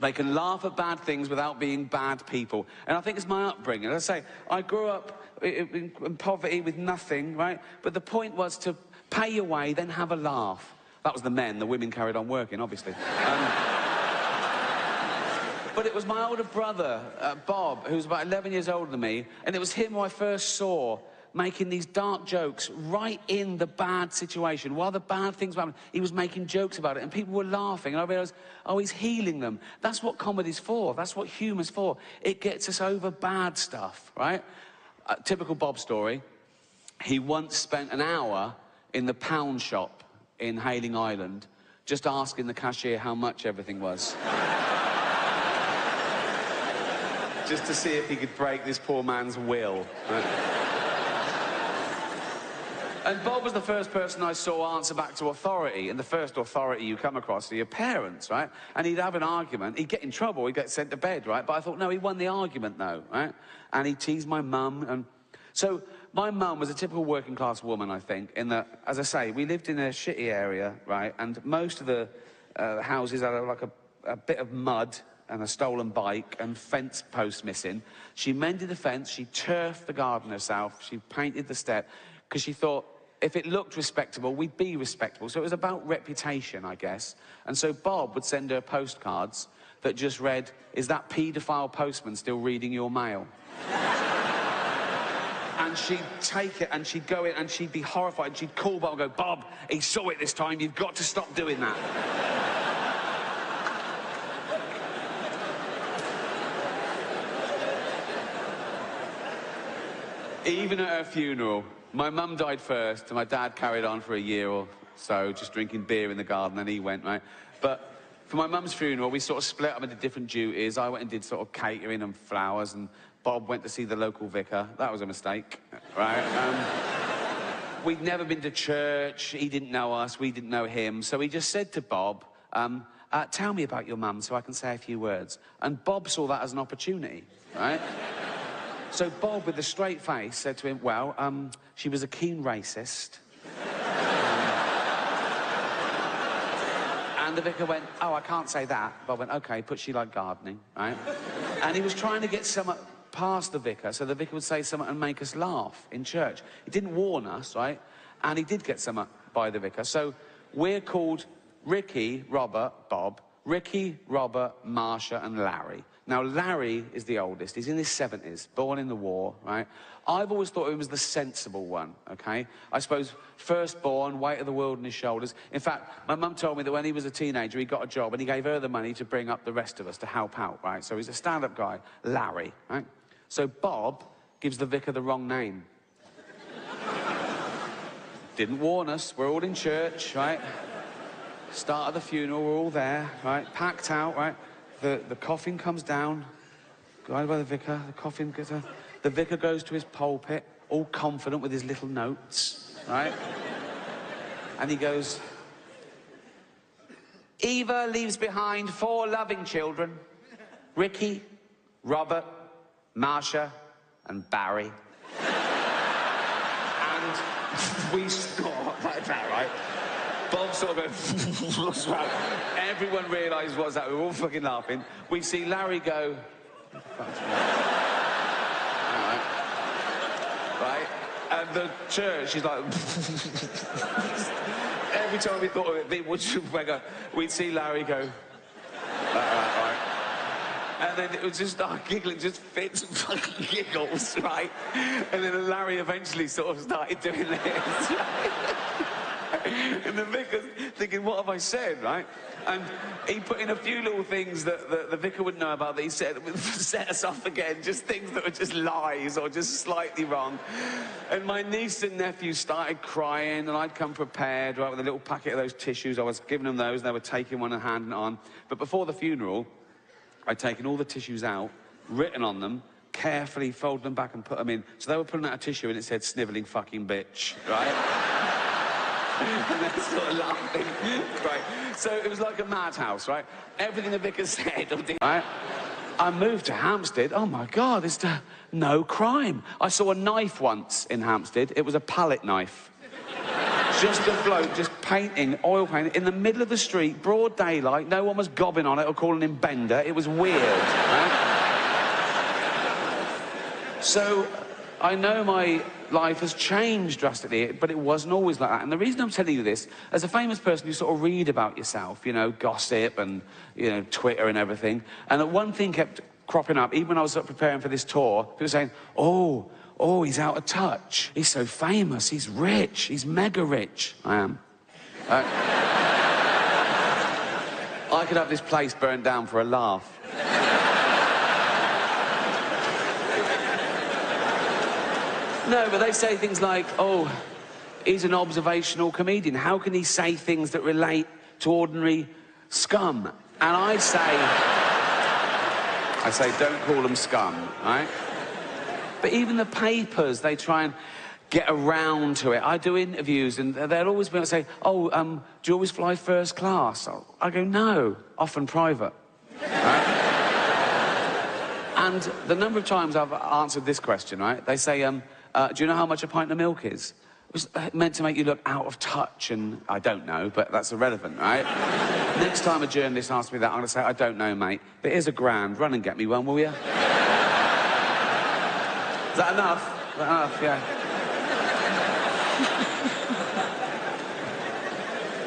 they can laugh at bad things without being bad people. And I think it's my upbringing. As I say, I grew up in poverty with nothing, right? But the point was to pay your way, then have a laugh. That was the men. The women carried on working, obviously. But it was my older brother, Bob, who was about 11 years older than me, and it was him who I first saw making these dark jokes right in the bad situation. While the bad things were happening, he was making jokes about it, and people were laughing, and I realised, oh, he's healing them. That's what comedy's for. That's what humour's for. It gets us over bad stuff, right? Typical Bob story. He once spent an hour in the pound shop in Hayling Island, just asking the cashier how much everything was. Just to see if he could break this poor man's will. Right? And Bob was the first person I saw answer back to authority, and the first authority you come across are your parents, right? And he'd have an argument, he'd get in trouble, he'd get sent to bed, right? But I thought, no, he won the argument, though, right? And he teased my mum, and... So, my mum was a typical working-class woman, I think, in that, as I say, we lived in a shitty area, right? And most of the houses had like a bit of mud and a stolen bike and fence posts missing. She mended the fence, she turfed the garden herself, she painted the step, because she thought, if it looked respectable, we'd be respectable. So it was about reputation, I guess. And so Bob would send her postcards that just read, "Is that paedophile postman still reading your mail?" And she'd take it and she'd go in and she'd be horrified. She'd call Bob and go, "Bob, he saw it this time. You've got to stop doing that." Even at her funeral, my mum died first and my dad carried on for a year or so, just drinking beer in the garden, and he went, right? But for my mum's funeral, we sort of split up into different duties. I went and did sort of catering and flowers, and Bob went to see the local vicar. That was a mistake, right? We'd never been to church. He didn't know us. We didn't know him. So he just said to Bob, "Tell me about your mum so I can say a few words." And Bob saw that as an opportunity, right? So Bob, with a straight face, said to him, "Well, she was a keen racist." And the vicar went, "Oh, I can't say that." Bob went, "OK, but she liked gardening," right? And he was trying to get something past the vicar, so the vicar would say something and make us laugh in church. He didn't warn us, right? And he did get something by the vicar. So we're called Ricky, Robert, Bob, Ricky, Robert, Marsha, and Larry. Now, Larry is the oldest. He's in his 70s, born in the war, right? I've always thought he was the sensible one, OK? I suppose firstborn, weight of the world on his shoulders. In fact, my mum told me that when he was a teenager, he got a job and he gave her the money to bring up the rest of us, to help out, right? So he's a stand-up guy, Larry, right? So Bob gives the vicar the wrong name. Didn't warn us. We're all in church, right? Start of the funeral, we're all there, right? Packed out, right? The coffin comes down, guided by the vicar, the coffin gets down. The vicar goes to his pulpit, all confident with his little notes, right? And he goes, "Eva leaves behind 4 loving children, Ricky, Robert, Marsha, and Barry." And we stop like that, right? Bob sort of goes, right. Everyone realised what's that. We were all fucking laughing. We see Larry go, right? And the church is like, every time we thought of it, we'd see Larry go, right. And then it would just start giggling, just fits and fucking giggles, right? And then Larry eventually sort of started doing this, right? And the vicar's thinking, what have I said, right? And he put in a few little things that the vicar wouldn't know about that he said would set us off again, just things that were just lies or just slightly wrong. And my niece and nephew started crying, and I'd come prepared, right, with a little packet of those tissues. I was giving them those, and they were taking one and handing it on. But before the funeral, I'd taken all the tissues out, written on them, carefully folded them back and put them in. So they were pulling out a tissue and it said, "Snivelling fucking bitch," right? And they're sort of laughing, right? So it was like a madhouse, right? Everything the vicar said, or did, right? I moved to Hampstead. Oh my God, it's no crime. I saw a knife once in Hampstead. It was a palette knife. Just a bloke just painting, oil painting, in the middle of the street, broad daylight. No one was gobbing on it or calling him Bender. It was weird, right? So I know my life has changed drastically, but it wasn't always like that. And the reason I'm telling you this, as a famous person, you sort of read about yourself, you know, gossip and, you know, Twitter and everything. And one thing kept cropping up, even when I was preparing for this tour, people saying, oh, he's out of touch. He's so famous. He's rich. He's mega rich. I am. I could have this place burned down for a laugh. No, but they say things like, oh, he's an observational comedian. How can he say things that relate to ordinary scum? And I say, don't call them scum, right? But even the papers, they try and get around to it. I do interviews, and they'll always be able to say, oh, do you always fly first class? I go, no, often private. Right? And the number of times I've answered this question, right? They say, do you know how much a pint of milk is? It was meant to make you look out of touch, and I don't know, but that's irrelevant, right? Next time a journalist asks me that, I'm going to say, I don't know, mate, but here's £1,000. Run and get me one, will you? Is that enough? Is that enough, yeah.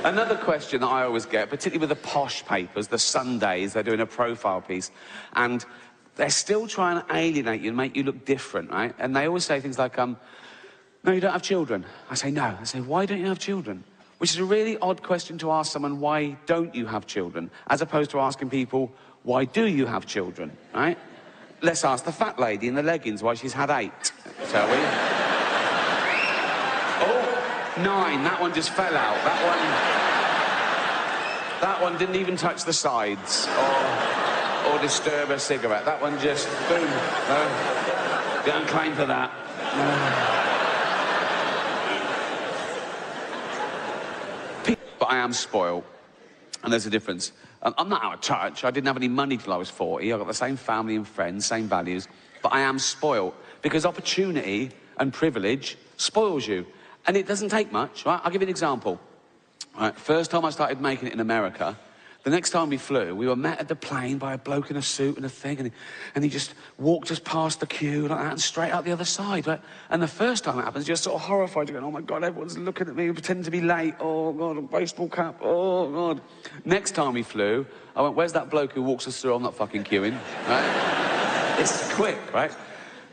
Another question that I always get, particularly with the posh papers, the Sundays, they're doing a profile piece, and they're still trying to alienate you and make you look different, right? And they always say things like, no, you don't have children. I say, no. I say, why don't you have children? Which is a really odd question to ask someone, why don't you have children? As opposed to asking people, why do you have children, right? Let's ask the fat lady in the leggings why she's had 8, shall we? Oh, 9, that one just fell out. That one didn't even touch the sides or disturb a cigarette. That one just, boom. No, don't claim for that. No. But I am spoiled, and there's a difference. I'm not out of touch. I didn't have any money till I was 40. I've got the same family and friends, same values, but I am spoiled because opportunity and privilege spoils you. And it doesn't take much, right? I'll give you an example. Right, first time I started making it in America, the next time we flew, we were met at the plane by a bloke in a suit and a thing, and he just walked us past the queue like that and straight out the other side, right? And the first time it happens, you're sort of horrified. You're going, oh my God, everyone's looking at me, pretending to be late. Oh God, a baseball cap. Oh God. Next time we flew, I went, where's that bloke who walks us through? I'm not fucking queuing, right? It's quick, right?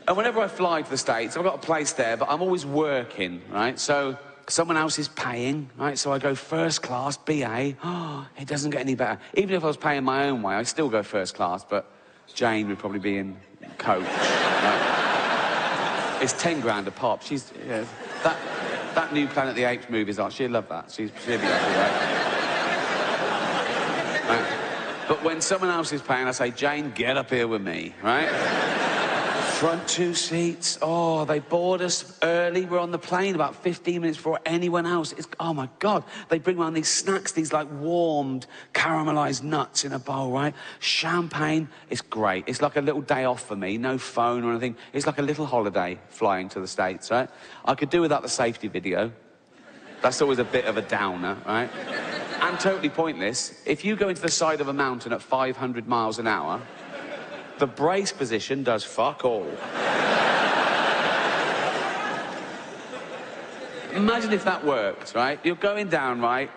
And whenever I fly to the States, I've got a place there, but I'm always working, right? So someone else is paying, right? So I go first class, BA. Oh, it doesn't get any better. Even if I was paying my own way, I'd still go first class, but Jane would probably be in coach. Right? It's 10 grand a pop. She's, yeah, that new Planet of the Apes movies on, she'd love that. She'd be happy, right? Right? But when someone else is paying, I say, Jane, get up here with me, right? Front 2 seats. Oh, they board us early. We're on the plane about 15 minutes before anyone else. It's, oh my God. They bring around these snacks, these like warmed, caramelized nuts in a bowl, right? Champagne. It's great. It's like a little day off for me. No phone or anything. It's like a little holiday flying to the States, right? I could do without the safety video. That's always a bit of a downer, right? And totally pointless. If you go into the side of a mountain at 500 miles an hour, the brace position does fuck all. Imagine if that worked, right? You're going down, right?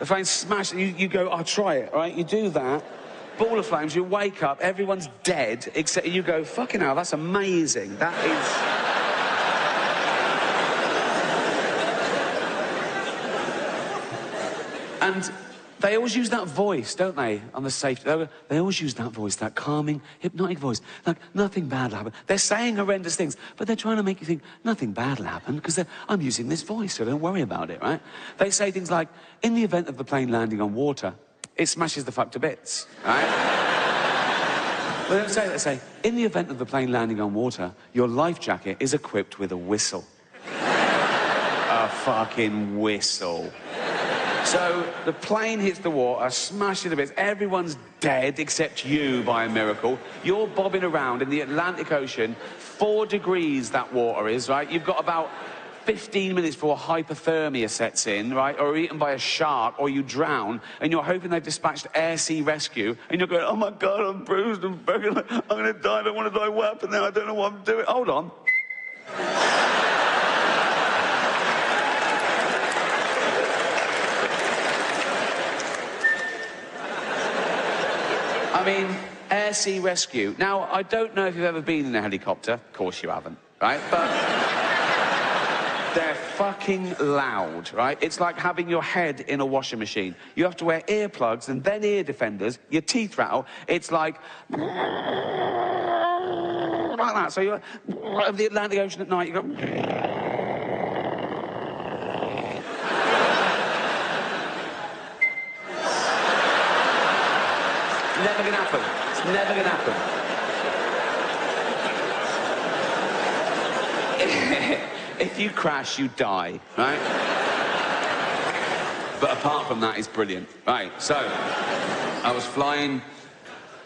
The flames smash, you go, I'll try it, right? You do that, ball of flames, you wake up, everyone's dead, except you go, fucking hell, that's amazing. That is... And they always use that voice, don't they, on the safety? They always use that voice, that calming, hypnotic voice. Like, nothing bad will happen. They're saying horrendous things, but they're trying to make you think, nothing bad will happen, because I'm using this voice, so don't worry about it, right? They say things like, in the event of the plane landing on water, it smashes the fuck to bits, right? They don't say that. They say, in the event of the plane landing on water, your life jacket is equipped with a whistle. A fucking whistle. So the plane hits the water, smashes to bits, everyone's dead except you by a miracle. You're bobbing around in the Atlantic Ocean, 4 degrees that water is, right? You've got about 15 minutes before hypothermia sets in, right? Or eaten by a shark, or you drown, and you're hoping they've dispatched air sea rescue, and you're going, oh my God, I'm bruised, I'm broken, I'm gonna die, I don't want to die, what happened now? I don't know what I'm doing. Hold on. I mean, air sea rescue. Now, I don't know if you've ever been in a helicopter. Of course you haven't, right? But they're fucking loud, right? It's like having your head in a washing machine. You have to wear earplugs and then ear defenders. Your teeth rattle. It's like that. So you're over the Atlantic Ocean at night, you go... Never gonna happen. It's never gonna happen. If you crash, you die, right? But apart from that, it's brilliant. Right, so, I was flying.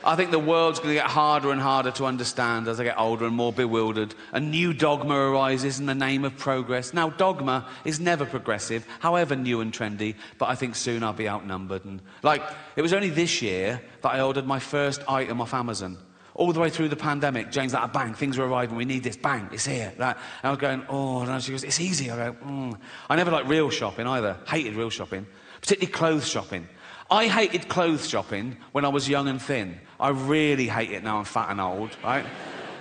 I think the world's gonna get harder and harder to understand as I get older and more bewildered. A new dogma arises in the name of progress. Now, dogma is never progressive, however new and trendy, but I think soon I'll be outnumbered. And, like, it was only this year that I ordered my first item off Amazon. All the way through the pandemic, Jane's like, bang, things are arriving, we need this, bang, it's here. Right? And I was going, oh, and she goes, it's easy. I go, I never liked real shopping either. Hated real shopping, particularly clothes shopping. I hated clothes shopping when I was young and thin. I really hate it now I'm fat and old, right?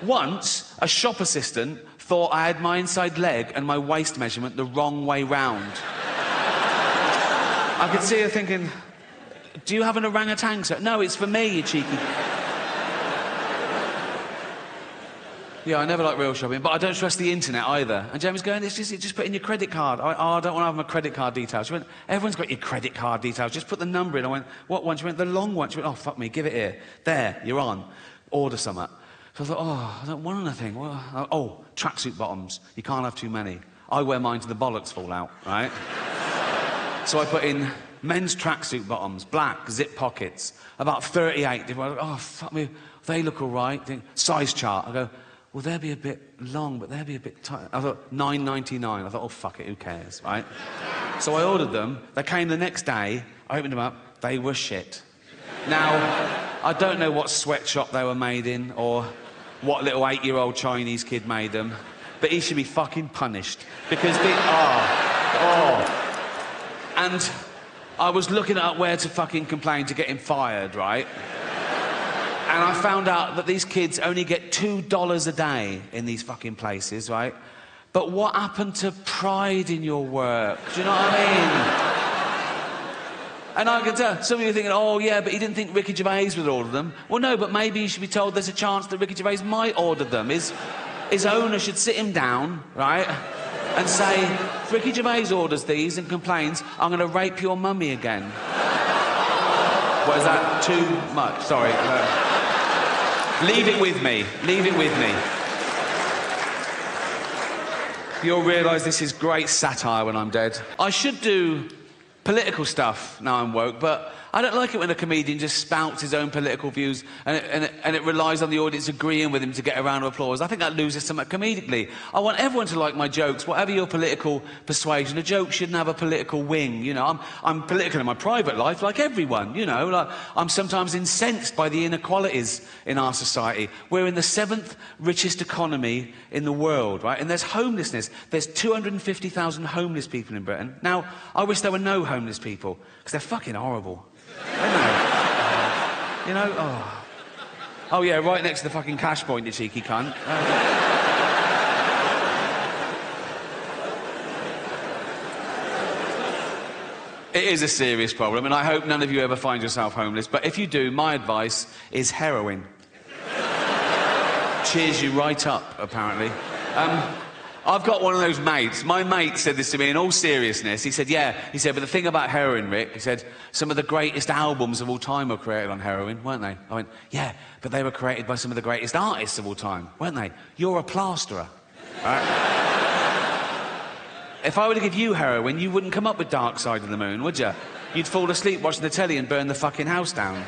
Once, a shop assistant thought I had my inside leg and my waist measurement the wrong way round. I could see her thinking, do you have an orangutan, sir? No, it's for me, you cheeky... Yeah, I never like real shopping, but I don't trust the internet either. And Jamie's going, it's just put in your credit card. I don't want to have my credit card details. She went, everyone's got your credit card details. Just put the number in. I went, what one? She went, the long one. She went, oh, fuck me, give it here. There, you're on. Order something. So I thought, oh, I don't want anything. Oh, tracksuit bottoms. You can't have too many. I wear mine till the bollocks fall out, right? So I put in men's tracksuit bottoms, black, zip pockets, about 38. Oh, fuck me, they look all right. Size chart. I go, well, they'll be a bit long, but they'll be a bit tight. I thought, $9.99. I thought, oh, fuck it, who cares, right? So I ordered them. They came the next day. I opened them up. They were shit. Now, I don't know what sweatshop they were made in or what little 8-year-old Chinese kid made them, but he should be fucking punished because they... And I was looking at where to fucking complain to get him fired, right? And I found out that these kids only get $2 a day in these fucking places, right? But what happened to pride in your work? Do you know what I mean? And I can tell, some of you are thinking, oh, yeah, but he didn't think Ricky Gervais would order them. Well, no, but maybe you should be told there's a chance that Ricky Gervais might order them. His owner should sit him down, right, and say, if Ricky Gervais orders these and complains, I'm going to rape your mummy again. What, is that too much? Sorry. Leave it with me. Leave it with me. You'll realise this is great satire when I'm dead. I should do political stuff now I'm woke, but I don't like it when a comedian just spouts his own political views and it relies on the audience agreeing with him to get a round of applause. I think that loses something comedically. I want everyone to like my jokes, whatever your political persuasion. A joke shouldn't have a political wing, you know. I'm political in my private life, like everyone, you know. Like, I'm sometimes incensed by the inequalities in our society. We're in the 7th richest economy in the world, right? And there's homelessness. There's 250,000 homeless people in Britain. Now, I wish there were no homeless people, because they're fucking horrible. You know, oh yeah, right next to the fucking cash point, you cheeky cunt. It is a serious problem, and I hope none of you ever find yourself homeless, but if you do, my advice is heroin. Cheers you right up, apparently. I've got one of those mates. My mate said this to me in all seriousness. He said, yeah, he said, but the thing about heroin, Rick, he said, some of the greatest albums of all time were created on heroin, weren't they? I went, yeah, but they were created by some of the greatest artists of all time, weren't they? You're a plasterer, right? If I were to give you heroin, you wouldn't come up with Dark Side of the Moon, would you? You'd fall asleep watching the telly and burn the fucking house down.